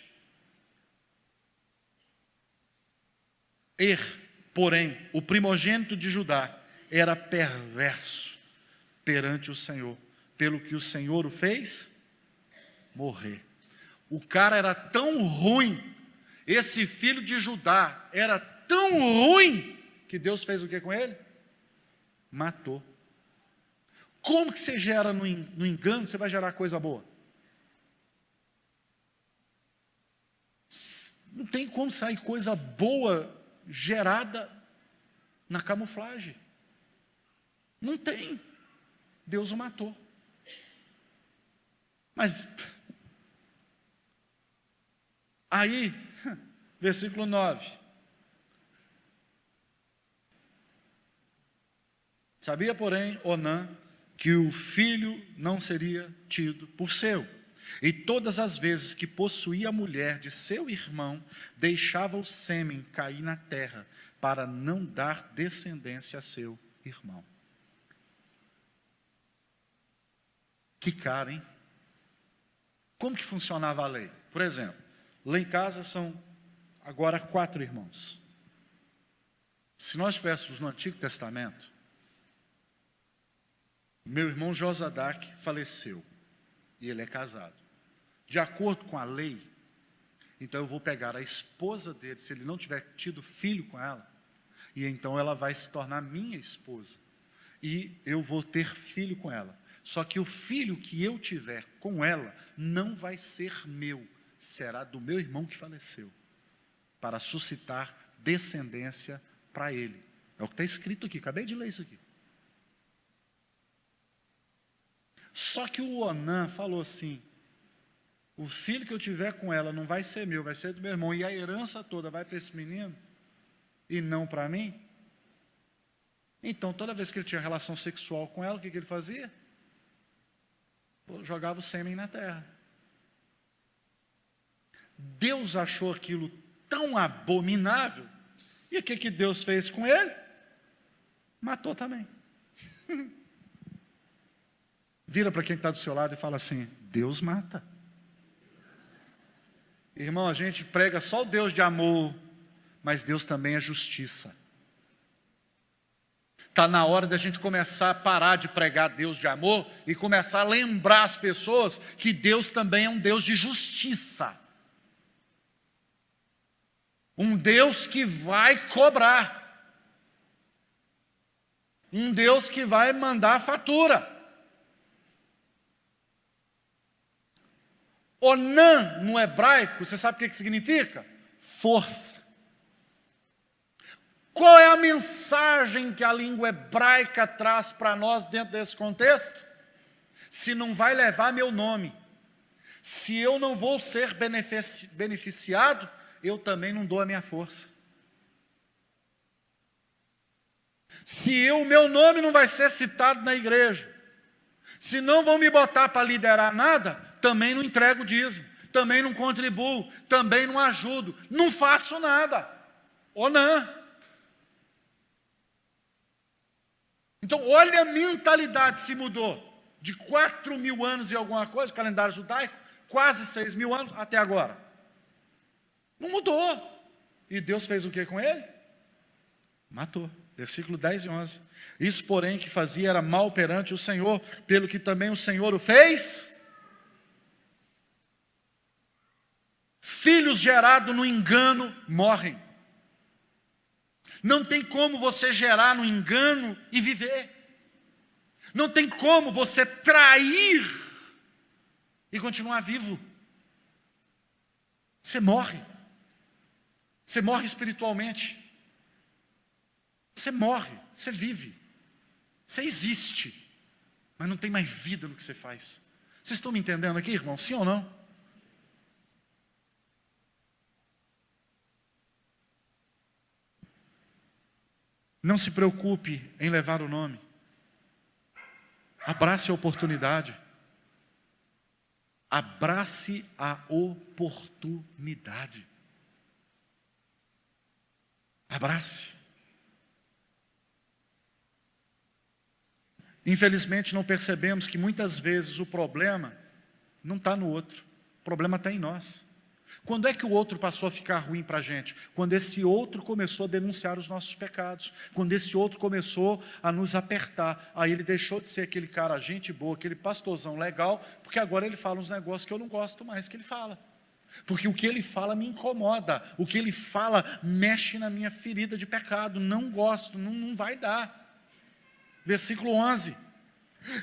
Porém, o primogênito de Judá era perverso perante o Senhor, pelo que o Senhor o fez morrer. O cara era tão ruim, esse filho de Judá era tão ruim, que Deus fez o que com ele? Matou. Como que você gera no engano, você vai gerar coisa boa? Não tem como sair coisa boa gerada na camuflagem. Não tem. Deus o matou. Mas aí, versículo 9. Sabia, porém, Onã, que o filho não seria tido por seu. E todas as vezes que possuía a mulher de seu irmão, deixava o sêmen cair na terra, para não dar descendência a seu irmão. Que cara, hein? Como que funcionava a lei? Por exemplo, lá em casa são agora 4 irmãos. Se nós estivéssemos no Antigo Testamento, meu irmão Josadaque faleceu, e ele é casado. De acordo com a lei, então eu vou pegar a esposa dele, se ele não tiver tido filho com ela, e então ela vai se tornar minha esposa, e eu vou ter filho com ela. Só que o filho que eu tiver com ela não vai ser meu, será do meu irmão que faleceu, para suscitar descendência para ele. É o que está escrito aqui, acabei de ler isso aqui. Só que o Onã falou assim, o filho que eu tiver com ela não vai ser meu, vai ser do meu irmão, e a herança toda vai para esse menino, e não para mim. Então, toda vez que ele tinha relação sexual com ela, o que ele fazia? Jogava o sêmen na terra. Deus achou aquilo tão abominável, e o que Deus fez com ele? Matou também. Vira para quem está do seu lado e fala assim: Deus mata. Irmão, a gente prega só o Deus de amor, mas Deus também é justiça. Está na hora da gente começar a parar de pregar Deus de amor e começar a lembrar as pessoas que Deus também é um Deus de justiça. Um Deus que vai cobrar. Um Deus que vai mandar a fatura. Onã, no hebraico, você sabe o que significa? Força. Qual é a mensagem que a língua hebraica traz para nós dentro desse contexto? Se não vai levar meu nome, se eu não vou ser beneficiado, eu também não dou a minha força. Se o meu nome não vai ser citado na igreja, se não vão me botar para liderar nada, também não entrego o dízimo, também não contribuo, também não ajudo, não faço nada. Ou não. Então, olha a mentalidade se mudou. De 4.000 anos e alguma coisa, o calendário judaico, quase 6.000 anos, até agora. Não mudou. E Deus fez o que com ele? Matou. Versículo 10 e 11. Isso, porém, que fazia era mal perante o Senhor, pelo que também o Senhor o fez. Filhos gerados no engano morrem. Não tem como você gerar no engano e viver. Não tem como você trair e continuar vivo. Você morre. Você morre espiritualmente. Você morre, você vive. Você existe, mas não tem mais vida no que você faz. Vocês estão me entendendo aqui, irmão? Sim ou não? Não se preocupe em levar o nome. Abrace a oportunidade. Abrace a oportunidade. Abrace. Infelizmente não percebemos que muitas vezes o problema não está no outro. O problema está em nós. Quando é que o outro passou a ficar ruim para a gente? Quando esse outro começou a denunciar os nossos pecados. Quando esse outro começou a nos apertar. Aí ele deixou de ser aquele cara, gente boa, aquele pastorzão legal, porque agora ele fala uns negócios que eu não gosto mais que ele fala. Porque o que ele fala me incomoda. O que ele fala mexe na minha ferida de pecado. Não gosto, não vai dar. Versículo 11.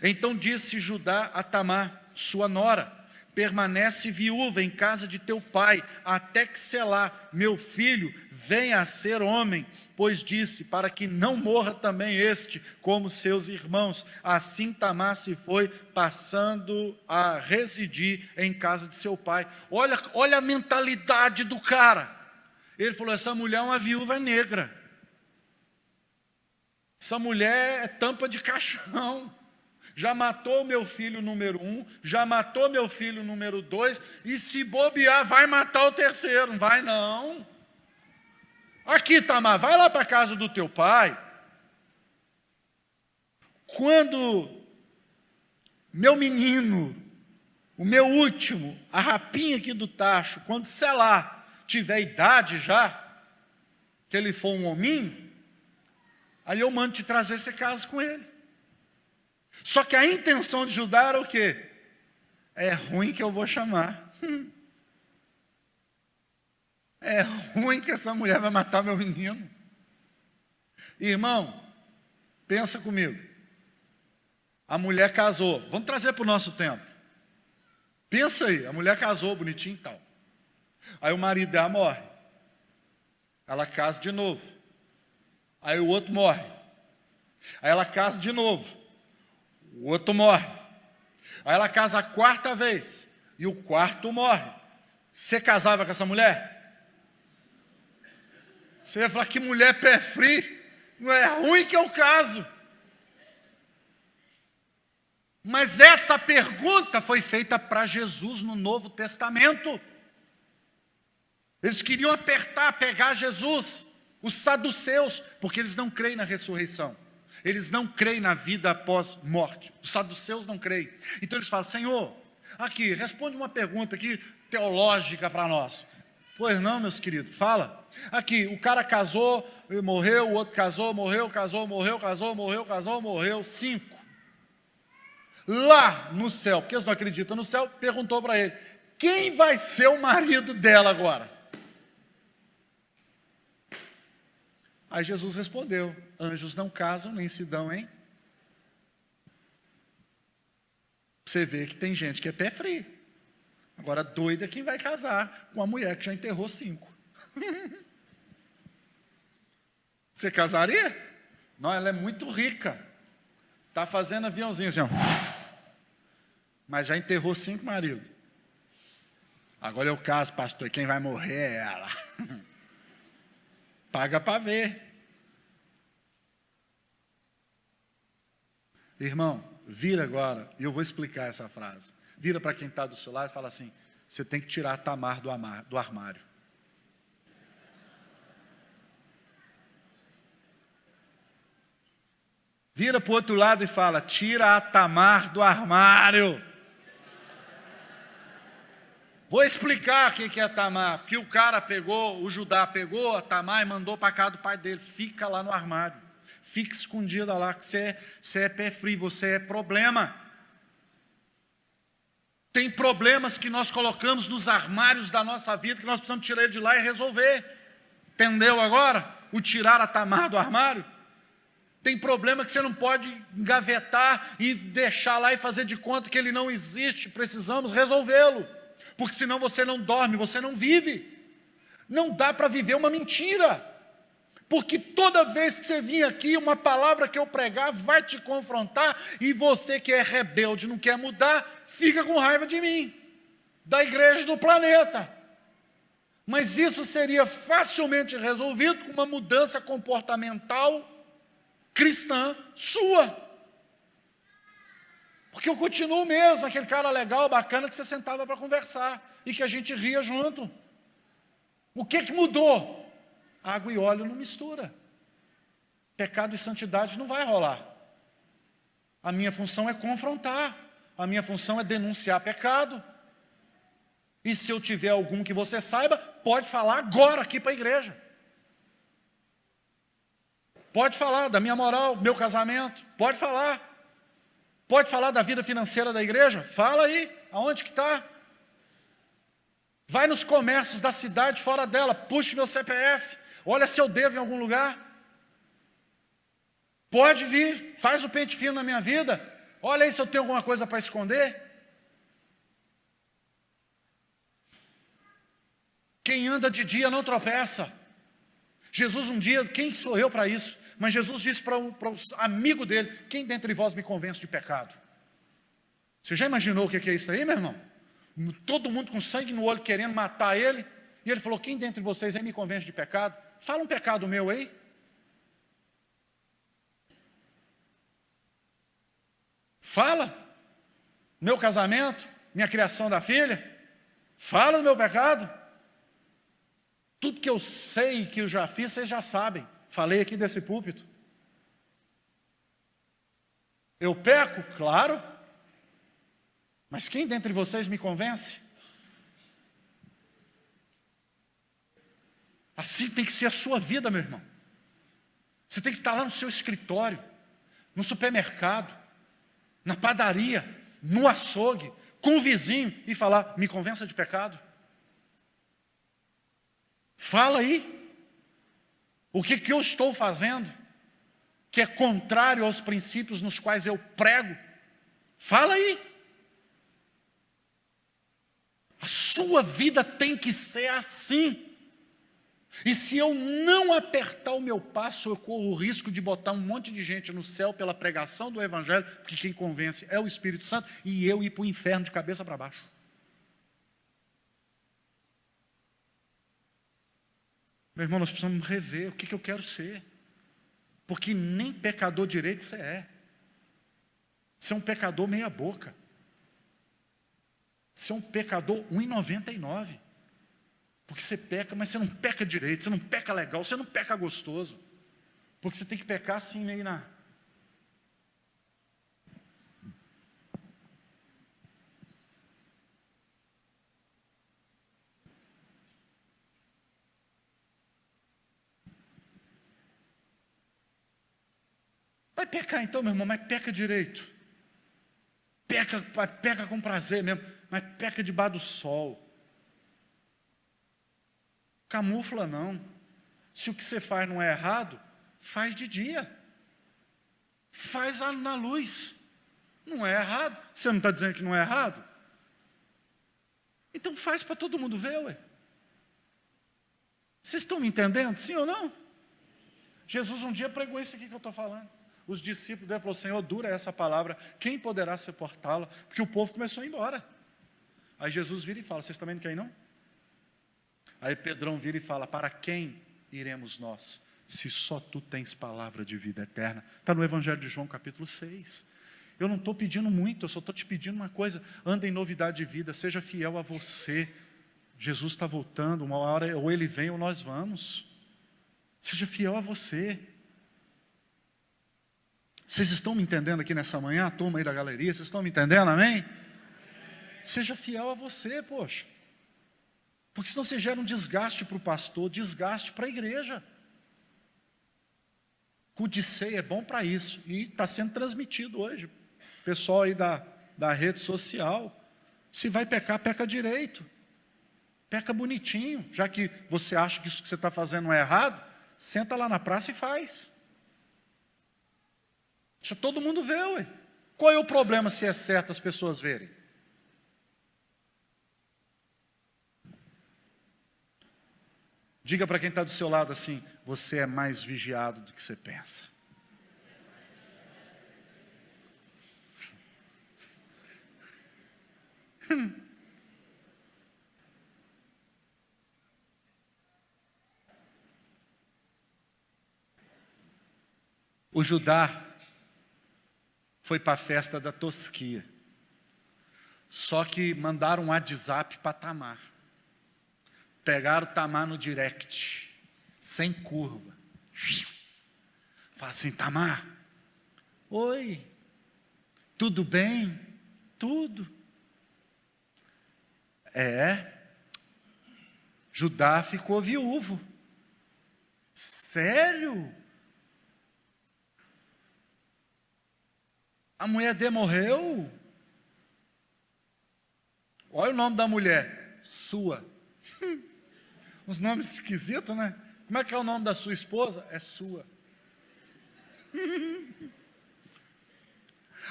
Então disse Judá a Tamar, sua nora: permanece viúva em casa de teu pai, até que Selá, meu filho, venha a ser homem, pois disse, para que não morra também este, como seus irmãos. Assim Tamar se foi, passando a residir em casa de seu pai. Olha a mentalidade do cara. Ele falou: essa mulher é uma viúva negra. Essa mulher é tampa de caixão. Já matou meu filho número 1, já matou meu filho número 2, e se bobear, vai matar o terceiro. Não vai não. Aqui, Tamar, vai lá para a casa do teu pai. Quando meu menino, o meu último, a rapinha aqui do tacho, quando Selá tiver idade já, que ele for um hominho, aí eu mando te trazer, você casa com ele. Só que a intenção de Judá era o quê? É ruim que eu vou chamar. É ruim que essa mulher vai matar meu menino. Irmão, pensa comigo. A mulher casou. Vamos trazer para o nosso tempo. Pensa aí, a mulher casou, bonitinho e tal. Aí o marido dela morre. Ela casa de novo. Aí o outro morre. Aí ela casa de novo. O outro morre. Aí ela casa a 4ª vez. e o quarto morre. Você casava com essa mulher? Você ia falar, que mulher pé frio, não é ruim que é o caso. Mas essa pergunta foi feita para Jesus no Novo Testamento. Eles queriam apertar, pegar Jesus, os saduceus, porque eles não creem na ressurreição. Eles não creem na vida após morte. Os saduceus não creem. Então eles falam, Senhor, aqui, responde uma pergunta aqui teológica para nós. Pois não, meus queridos, fala. Aqui, o cara casou e morreu, o outro casou, morreu, casou, morreu, casou, morreu, casou, morreu, 5. Lá no céu, porque eles não acreditam no céu, perguntou para ele, quem vai ser o marido dela agora? Aí Jesus respondeu, anjos não casam, nem se dão, hein? Você vê que tem gente que é pé frio. Agora, doido é quem vai casar com uma mulher que já enterrou 5. Você casaria? Não, ela é muito rica. Está fazendo aviãozinho assim, ó. Mas já enterrou 5 maridos. Agora é o caso, pastor, quem vai morrer é ela. Paga para ver. Irmão, vira agora, e eu vou explicar essa frase. Vira para quem está do seu lado e fala assim, você tem que tirar a Tamar do armário. Vira para o outro lado e fala, tira a Tamar do armário. Vou explicar o que é a Tamar, porque o cara pegou, o Judá pegou a Tamar e mandou para casa do pai dele, fica lá no armário, fica escondida lá, que você é pé frio, você é problema. Tem problemas que nós colocamos nos armários da nossa vida, que nós precisamos tirar ele de lá e resolver. Entendeu agora? O tirar a Tamar do armário. Tem problema que você não pode engavetar e deixar lá e fazer de conta que ele não existe, precisamos resolvê-lo. Porque senão você não dorme, você não vive. Não dá para viver uma mentira. Porque toda vez que você vir aqui, uma palavra que eu pregar vai te confrontar, e você que é rebelde, não quer mudar, fica com raiva de mim, da igreja do planeta. Mas isso seria facilmente resolvido com uma mudança comportamental cristã sua. Porque eu continuo mesmo, aquele cara legal, bacana, que você sentava para conversar, e que a gente ria junto. O que mudou? Água e óleo não mistura. Pecado e santidade não vai rolar. A minha função é confrontar, a minha função é denunciar pecado. E se eu tiver algum que você saiba, pode falar agora aqui para a igreja. Pode falar da minha moral, meu casamento, pode falar. Pode falar da vida financeira da igreja? Fala aí, aonde que está? Vai nos comércios da cidade, fora dela, puxe meu CPF, olha se eu devo em algum lugar. Pode vir, faz o pente fino na minha vida, olha aí se eu tenho alguma coisa para esconder. Quem anda de dia não tropeça. Jesus um dia, quem sou eu para isso? Mas Jesus disse para um amigo dele, quem dentre vós me convence de pecado? Você já imaginou o que é isso aí, meu irmão? Todo mundo com sangue no olho querendo matar ele, e ele falou, quem dentre vocês aí me convence de pecado? Fala um pecado meu aí. Fala. Meu casamento, minha criação da filha. Fala do meu pecado. Tudo que eu sei, que eu já fiz, vocês já sabem. Falei aqui desse púlpito. Eu peco? Claro. Mas quem dentre vocês me convence? Assim tem que ser a sua vida, meu irmão. Você tem que estar lá no seu escritório, no supermercado, na padaria, no açougue, com o vizinho e falar, me convença de pecado. Fala aí. O que eu estou fazendo que é contrário aos princípios nos quais eu prego? Fala aí. A sua vida tem que ser assim. E se eu não apertar o meu passo, eu corro o risco de botar um monte de gente no céu pela pregação do Evangelho, porque quem convence é o Espírito Santo, e eu ir para o inferno de cabeça para baixo. Meu irmão, nós precisamos rever o que eu quero ser. Porque nem pecador direito você é. Você é um pecador meia boca. Você é um pecador 1,99. Porque você peca, mas você não peca direito, você não peca legal, você não peca gostoso. Porque você tem que pecar assim meio na... Vai pecar então, meu irmão, mas peca direito. Peca com prazer mesmo, mas peca debaixo do sol. Camufla não. Se o que você faz não é errado, faz de dia. Faz na luz. Não é errado. Você não está dizendo que não é errado? Então faz para todo mundo ver, ué. Vocês estão me entendendo, sim ou não? Jesus um dia pregou isso aqui que eu estou falando. Os discípulos dele falaram, Senhor, dura essa palavra, quem poderá suportá-la? Porque o povo começou a ir embora. Aí Jesus vira e fala, vocês também não querem não? Aí Pedrão vira e fala, para quem iremos nós, se só tu tens palavra de vida eterna? Está no Evangelho de João capítulo 6. Eu não estou pedindo muito, eu só estou te pedindo uma coisa, anda em novidade de vida, seja fiel a você. Jesus está voltando, uma hora ou ele vem ou nós vamos. Seja fiel a você. Vocês estão me entendendo aqui nessa manhã, a turma aí da galeria, vocês estão me entendendo, amém? Seja fiel a você, poxa. Porque senão você gera um desgaste para o pastor, desgaste para a igreja. Culto de ceia é bom para isso, e está sendo transmitido hoje. Pessoal aí da rede social, se vai pecar, peca direito. Peca bonitinho, já que você acha que isso que você está fazendo é errado, senta lá na praça e faz. Deixa todo mundo ver, ué. Qual é o problema se é certo as pessoas verem? Diga para quem está do seu lado assim, você é mais vigiado do que você pensa. O Judá foi para a festa da tosquia. Só que mandaram um WhatsApp para Tamar. Pegaram Tamar no direct, sem curva. Fala assim, Tamar, oi, tudo bem? Tudo. Judá ficou viúvo. Sério? A mulher dele morreu? Olha o nome da mulher, Sua. Uns nomes esquisitos, né? Como é que é o nome da sua esposa? É Sua.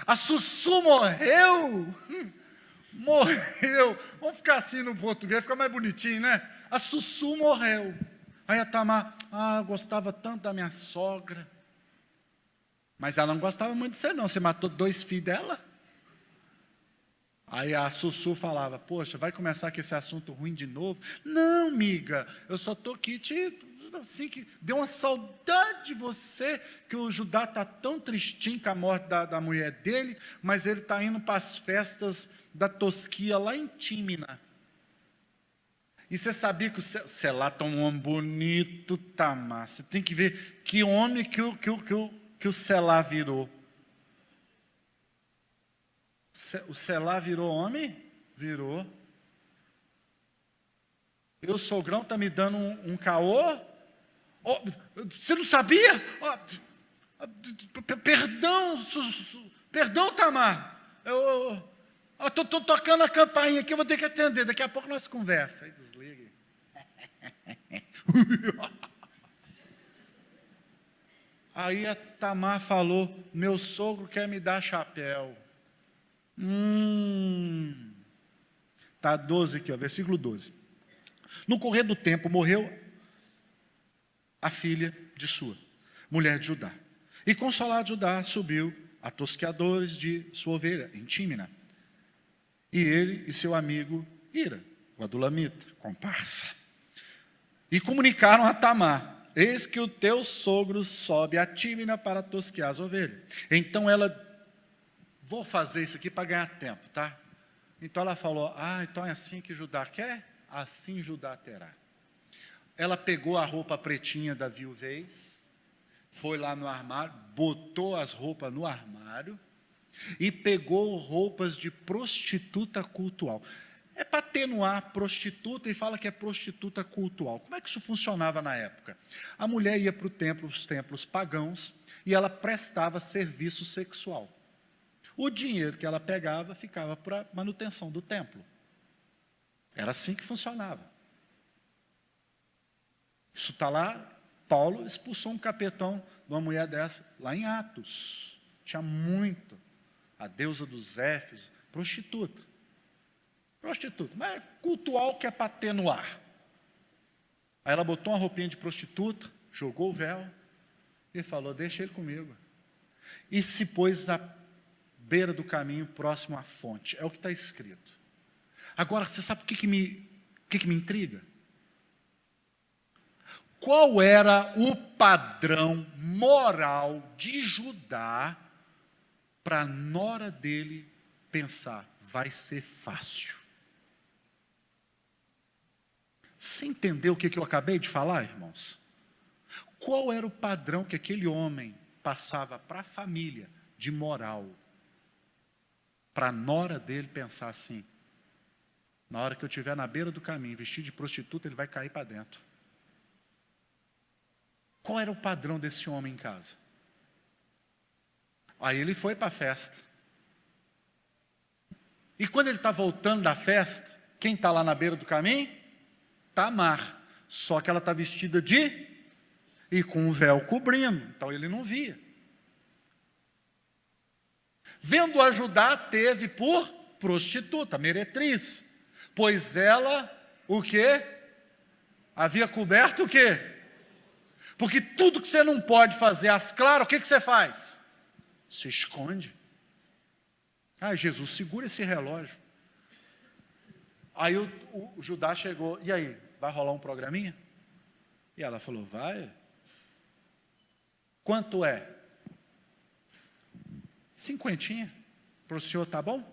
A Sussu morreu? Morreu. Vamos ficar assim no português, fica mais bonitinho, né? A Sussu morreu. Aí a Tamar, eu gostava tanto da minha sogra. Mas ela não gostava muito de você não, você matou 2 filhos dela. Aí a Sussu falava, poxa, vai começar com esse assunto ruim de novo? Não, amiga, eu só estou aqui assim, que deu uma saudade de você, que o Judá está tão tristinho com a morte da mulher dele, mas ele está indo para as festas da tosquia lá em Tímina. E você sabia que o Selá está um homem bonito, Tamar. Você tem que ver que homem que o Selá virou. O Selá virou homem? Virou. E o sogrão está me dando um caô? Você não sabia? Perdão, Tamar. Estou tocando a campainha aqui, eu vou ter que atender. Daqui a pouco nós conversamos. Aí desliga. Aí a Tamar falou, meu sogro quer me dar chapéu. Está 12 aqui, versículo 12. No correr do tempo, morreu a filha de Sua, mulher de Judá. E consolado Judá subiu a tosqueadores de sua ovelha, em Tímina. E ele e seu amigo Ira, o adulamita, comparsa. E comunicaram a Tamar: eis que o teu sogro sobe a Tímina para tosquear as ovelhas. Então ela, vou fazer isso aqui para ganhar tempo, tá? Então ela falou: então é assim que Judá quer? Assim Judá terá. Ela pegou a roupa pretinha da viuvez, foi lá no armário, botou as roupas no armário e pegou roupas de prostituta cultual. É para atenuar prostituta e fala que é prostituta cultual. Como é que isso funcionava na época? A mulher ia para o templo, os templos pagãos, e ela prestava serviço sexual. O dinheiro que ela pegava ficava para manutenção do templo. Era assim que funcionava. Isso está lá, Paulo expulsou um capetão de uma mulher dessa, lá em Atos. Tinha muito. A deusa dos Éfesos, prostituta. Prostituta, mas cultual que é para atenuar. Aí ela botou uma roupinha de prostituta, jogou o véu e falou: deixa ele comigo. E se pôs à beira do caminho, próximo à fonte. É o que está escrito. Agora, você sabe o que me intriga? Qual era o padrão moral de Judá para a nora dele pensar: vai ser fácil? Você entendeu o que eu acabei de falar, irmãos? Qual era o padrão que aquele homem passava para a família de moral? Para a nora dele pensar assim: na hora que eu estiver na beira do caminho, vestido de prostituta, ele vai cair para dentro. Qual era o padrão desse homem em casa? Aí ele foi para a festa. E quando ele está voltando da festa, quem está lá na beira do caminho? Tamar. Só que ela está vestida e com um véu cobrindo, então ele não via. Vendo a Judá, teve por prostituta, meretriz, pois ela, o quê? Havia coberto o quê? Porque tudo que você não pode fazer às claras, o que você faz? Se esconde. Jesus, segura esse relógio. Aí o Judá chegou: e aí, vai rolar um programinha? E ela falou: vai. Quanto é? 50. Para o senhor tá bom?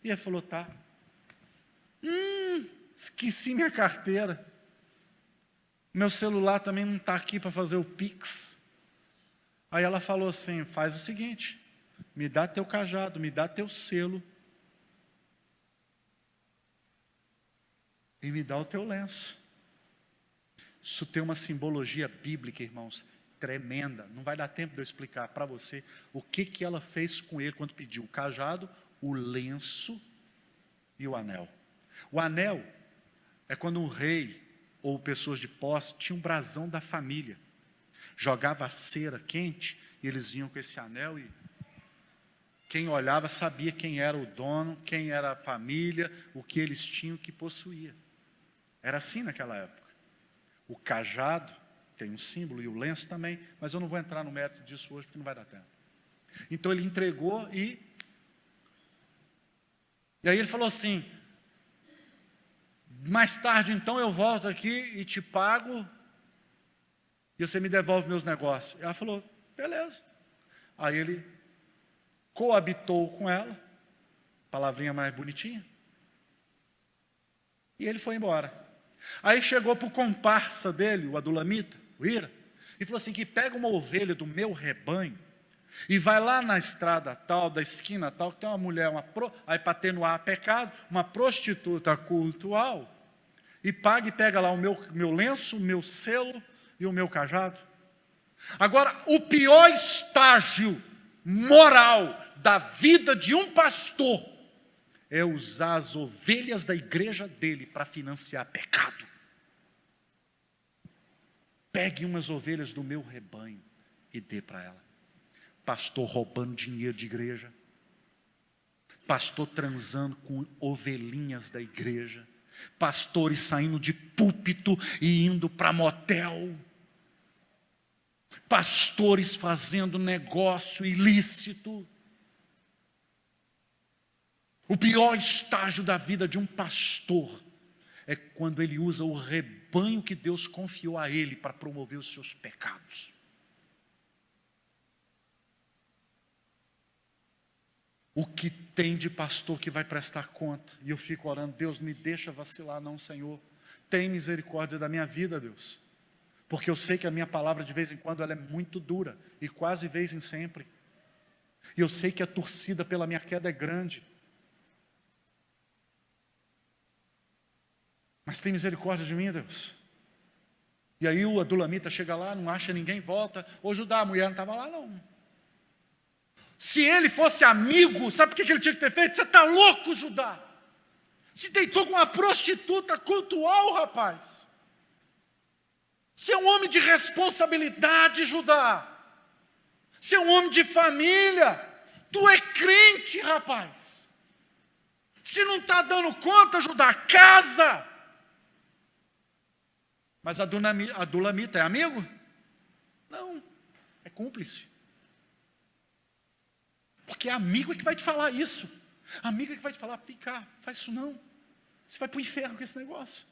E ele falou: tá. Esqueci minha carteira. Meu celular também não está aqui para fazer o Pix. Aí ela falou assim: faz o seguinte, me dá teu cajado, me dá teu selo e me dá o teu lenço. Isso tem uma simbologia bíblica, irmãos, tremenda. Não vai dar tempo de eu explicar para você o que ela fez com ele quando pediu o cajado, o lenço e o anel. O anel é quando um rei ou pessoas de posse tinham um brasão da família. Jogava a cera quente e eles vinham com esse anel e quem olhava sabia quem era o dono, quem era a família, o que eles tinham, o que possuía. Era assim naquela época. O cajado tem um símbolo e o lenço também, mas eu não vou entrar no mérito disso hoje porque não vai dar tempo. Então ele entregou e aí ele falou assim: mais tarde então eu volto aqui e te pago e você me devolve meus negócios. Ela falou: beleza. Aí ele coabitou com ela, palavrinha mais bonitinha, e ele foi embora. Aí chegou para o comparsa dele, o adulamita, o Ira, e falou assim: que pega uma ovelha do meu rebanho e vai lá na estrada tal, da esquina tal, que tem uma mulher, aí para atenuar pecado, uma prostituta cultual, e paga e pega lá o meu lenço, o meu selo e o meu cajado. Agora, o pior estágio moral da vida de um pastor é usar as ovelhas da igreja dele para financiar pecado. Pegue umas ovelhas do meu rebanho e dê para ela. Pastor roubando dinheiro de igreja, pastor transando com ovelhinhas da igreja, pastores saindo de púlpito e indo para motel, pastores fazendo negócio ilícito. O pior estágio da vida de um pastor é quando ele usa o rebanho que Deus confiou a ele para promover os seus pecados. O que tem de pastor que vai prestar conta? E eu fico orando, Deus, me deixa vacilar não, Senhor. Tem misericórdia da minha vida, Deus. Porque eu sei que a minha palavra de vez em quando ela é muito dura, e quase vez em sempre. E eu sei que a torcida pela minha queda é grande. Mas tem misericórdia de mim, Deus. E aí o adulamita chega lá, não acha ninguém, volta. Ô Judá, a mulher não estava lá não. Se ele fosse amigo, sabe por que ele tinha que ter feito? Você está louco, Judá. Se deitou com uma prostituta cultual, rapaz. Você é um homem de responsabilidade, Judá. Você é um homem de família. Tu é crente, rapaz. Se não está dando conta, Judá, casa. Mas a adulamita é amigo? Não, é cúmplice. Porque amigo é que vai te falar isso. Amigo é que vai te falar, vem cá, faz isso não. Você vai para o inferno com esse negócio.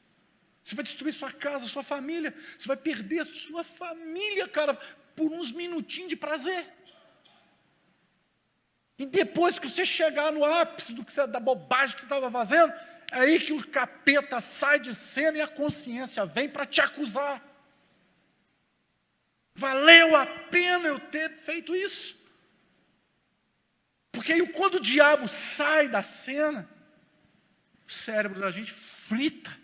Você vai destruir sua casa, sua família. Você vai perder a sua família, cara, por uns minutinhos de prazer. E depois que você chegar no ápice da bobagem que você estava fazendo, é aí que o capeta sai de cena e a consciência vem para te acusar. Valeu a pena eu ter feito isso? Porque aí quando o diabo sai da cena, o cérebro da gente frita.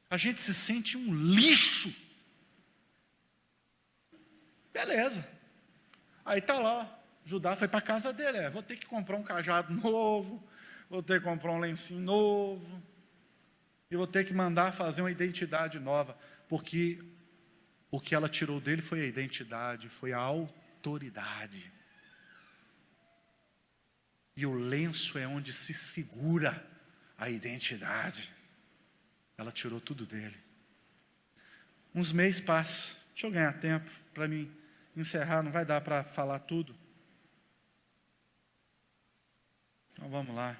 A gente se sente um lixo. Beleza. Aí está lá, Judá foi para a casa dele. Vou ter que comprar um cajado novo, vou ter que comprar um lencinho novo, e vou ter que mandar fazer uma identidade nova, porque o que ela tirou dele foi a identidade, foi a autoridade. E o lenço é onde se segura a identidade. Ela tirou tudo dele. Uns meses passam. Deixa eu ganhar tempo para mim encerrar. Não vai dar para falar tudo. Então vamos lá.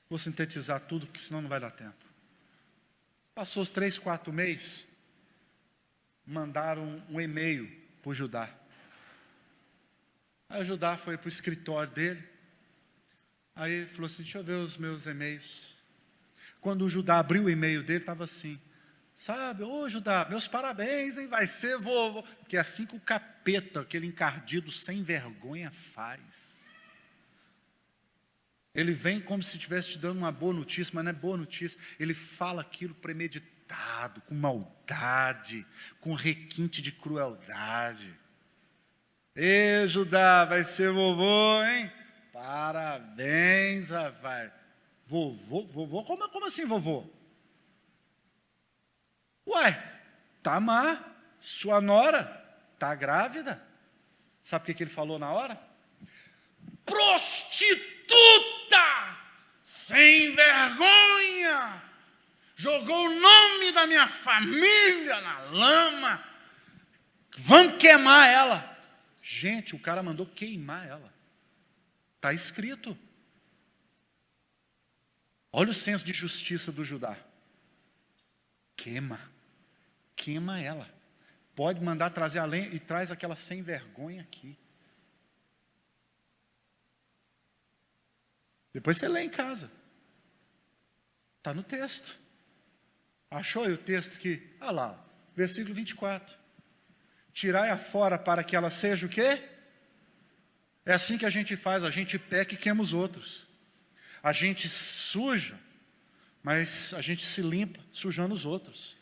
Vou sintetizar tudo, porque senão não vai dar tempo. Passou os 3, 4 meses. Mandaram um e-mail para o Judá. Aí o Judá foi para o escritório dele. Aí ele falou assim, deixa eu ver os meus e-mails. Quando o Judá abriu o e-mail dele, estava assim, sabe, ô Judá, meus parabéns, hein, vai ser vovô. Porque é assim que o capeta, aquele encardido sem vergonha faz. Ele vem como se estivesse te dando uma boa notícia, mas não é boa notícia. Ele fala aquilo premeditado, com maldade, com requinte de crueldade. Ê, Judá, vai ser vovô, hein? Parabéns, rapaz. Vovô? Como assim vovô? Ué, Tamar, sua nora, está grávida. Sabe o que ele falou na hora? Prostituta! Sem vergonha! Jogou o nome da minha família na lama. Vamos queimar ela. Gente, o cara mandou queimar ela. Está escrito. Olha o senso de justiça do Judá. Queima ela. Pode mandar trazer a lenha e traz aquela sem vergonha aqui. Depois você lê em casa. Está no texto. Achou aí o texto que, olha lá, versículo 24. Tirai-a fora para que ela seja o quê? É assim que a gente faz, a gente peca e queima os outros. A gente suja, mas a gente se limpa sujando os outros.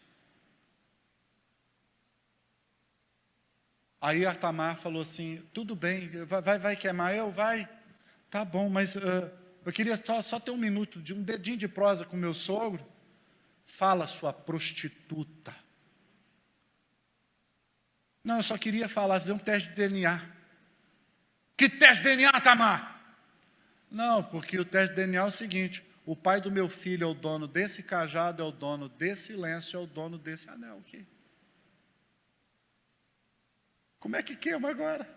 Aí a Tamar falou assim, tudo bem, vai queimar eu? Vai. Tá bom, mas eu queria só ter um minuto, um dedinho de prosa com meu sogro. Fala, sua prostituta. Não, eu só queria fazer um teste de DNA. Que teste de DNA, Tamar? Não, porque o teste de DNA é o seguinte, o pai do meu filho é o dono desse cajado, é o dono desse lenço, é o dono desse anel aqui. Como é que queima agora?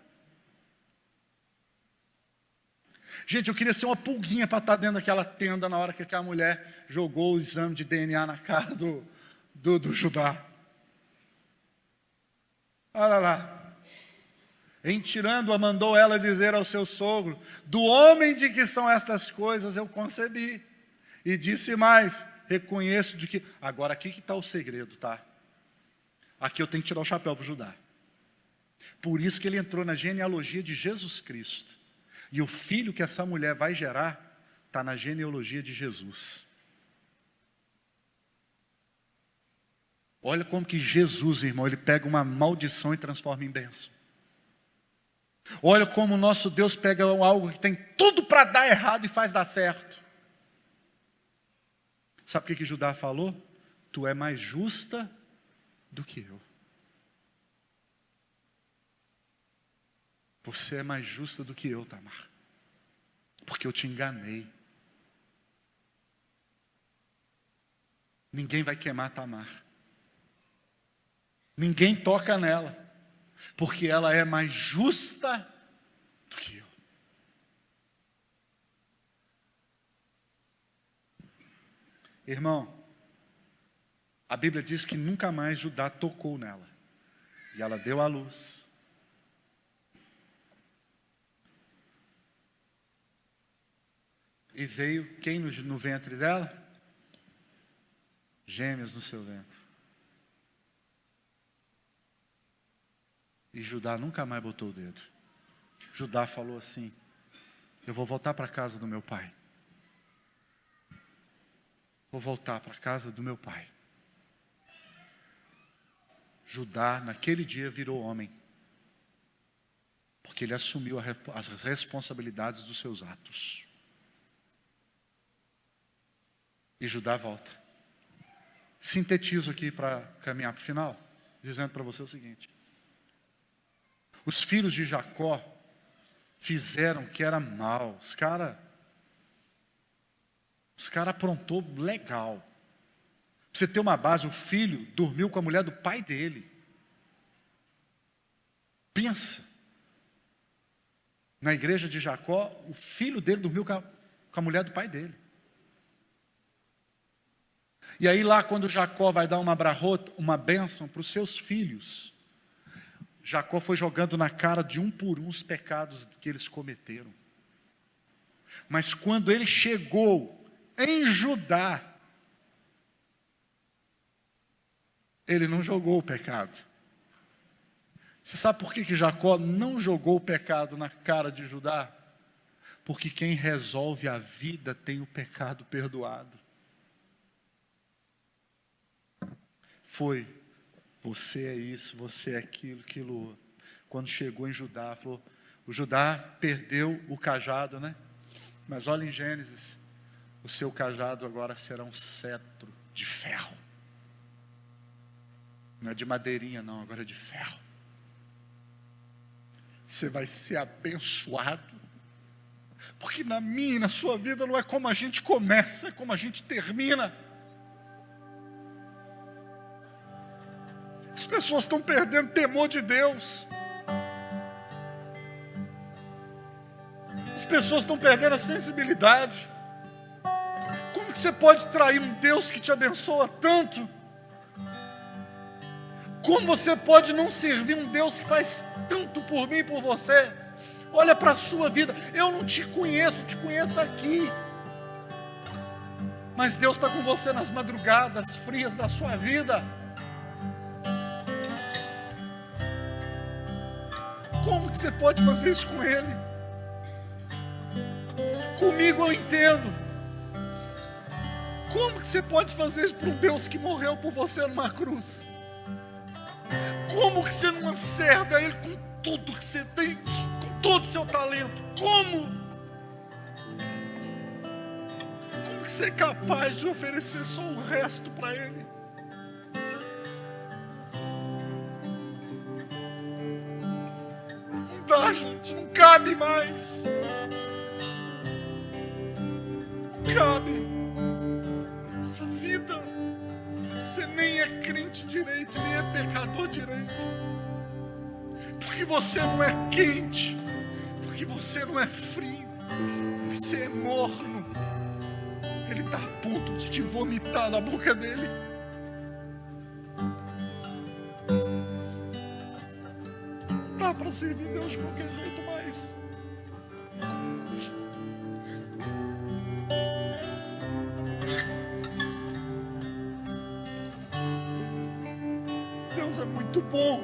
Gente, eu queria ser uma pulguinha para estar dentro daquela tenda na hora que aquela mulher jogou o exame de DNA na cara do Judá. Olha lá. Em tirando-a, mandou ela dizer ao seu sogro: do homem de que são estas coisas eu concebi. E disse mais: reconheço de que... Agora aqui que está o segredo, tá? Aqui eu tenho que tirar o chapéu para o Judá. Por isso que ele entrou na genealogia de Jesus Cristo. E o filho que essa mulher vai gerar está na genealogia de Jesus. Olha como que Jesus, irmão, ele pega uma maldição e transforma em bênção. Olha como o nosso Deus pega algo que tem tudo para dar errado e faz dar certo. Sabe o que Judá falou? Tu é mais justa do que eu. Você é mais justa do que eu, Tamar. Porque eu te enganei. Ninguém vai queimar Tamar. Ninguém toca nela. Porque ela é mais justa do que eu. Irmão, a Bíblia diz que nunca mais Judá tocou nela. E ela deu à luz. E veio quem no ventre dela? Gêmeos no seu ventre. E Judá nunca mais botou o dedo. Judá falou assim: eu vou voltar para a casa do meu pai. Vou voltar para a casa do meu pai. Judá naquele dia virou homem. Porque ele assumiu as responsabilidades dos seus atos. E Judá volta. Sintetizo aqui para caminhar para o final, dizendo para você o seguinte: os filhos de Jacó fizeram o que era mal. Os caras aprontou legal. Para você ter uma base, o filho dormiu com a mulher do pai dele. Pensa. Na igreja de Jacó, o filho dele dormiu com a mulher do pai dele. E aí lá quando Jacó vai dar uma bênção para os seus filhos, Jacó foi jogando na cara de um por um os pecados que eles cometeram. Mas quando ele chegou em Judá, ele não jogou o pecado. Você sabe por que Jacó não jogou o pecado na cara de Judá? Porque quem resolve a vida tem o pecado perdoado. Foi, você é isso, você é aquilo, aquilo outro. Quando chegou em Judá, falou, o Judá perdeu o cajado, né? Mas olha em Gênesis, o seu cajado agora será um cetro de ferro. Não é de madeirinha não, agora é de ferro. Você vai ser abençoado. Porque na minha e na sua vida não é como a gente começa, é como a gente termina. As pessoas estão perdendo temor de Deus. As pessoas estão perdendo a sensibilidade. Como que você pode trair um Deus que te abençoa tanto? Como você pode não servir um Deus que faz tanto por mim e por você? Olha para a sua vida. Eu não te conheço, te conheço aqui. Mas Deus está com você nas madrugadas frias da sua vida. Como que você pode fazer isso com Ele? Comigo eu entendo. Como que você pode fazer isso para um Deus que morreu por você numa cruz? Como que você não serve a Ele com tudo que você tem, com todo o seu talento? Como? Como que você é capaz de oferecer só o resto para Ele? Não dá, gente, não cabe mais. Não cabe. Essa vida, você nem é crente direito, nem é pecador direito. Porque você não é quente, porque você não é frio, Você é morno. Ele está a ponto de te vomitar na boca dele. Não dá para servir Deus de qualquer jeito mais. Deus é muito bom.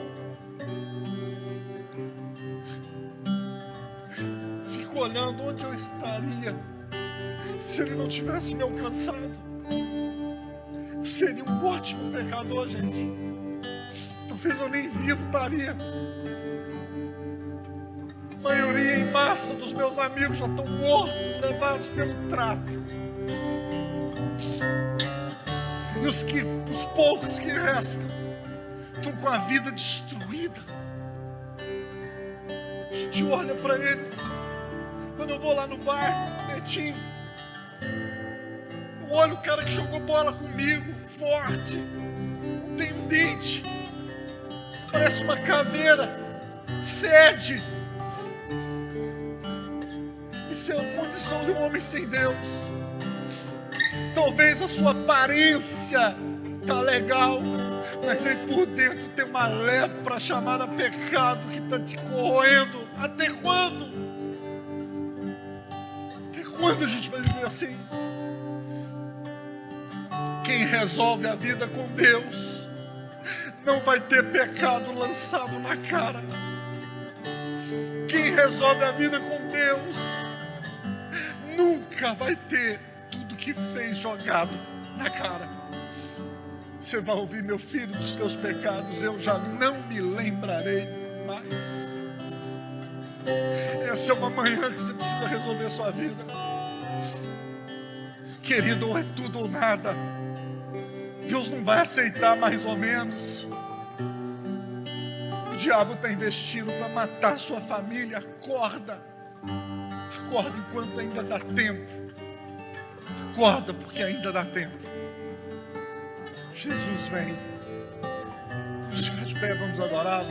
Fico olhando onde eu estaria se Ele não tivesse me alcançado. Eu seria um ótimo pecador, gente. Talvez eu nem vivo estaria. A maioria em massa dos meus amigos já estão mortos, levados pelo tráfico. E os poucos que restam estão com a vida destruída. A gente olha para eles. Quando eu vou lá no bar, Netinho, eu olho o cara que jogou bola comigo, forte, não tem um dente, parece uma caveira, fede. Isso é a condição de um homem sem Deus. Talvez a sua aparência tá legal, mas aí por dentro tem uma lepra chamada pecado que está te corroendo. Até quando? Até quando a gente vai viver assim? Quem resolve a vida com Deus não vai ter pecado lançado na cara. Quem resolve a vida com Deus nunca vai ter tudo que fez jogado na cara. Você vai ouvir: meu filho, dos teus pecados eu já não me lembrarei mais. Essa é uma manhã que você precisa resolver a sua vida. Querido, ou é tudo ou nada. Deus não vai aceitar mais ou menos. O diabo está investindo para matar a sua família. Acorda. Acorda enquanto ainda dá tempo. Acorda porque ainda dá tempo. Jesus vem. Vamos ficar de pé, vamos adorá-lo.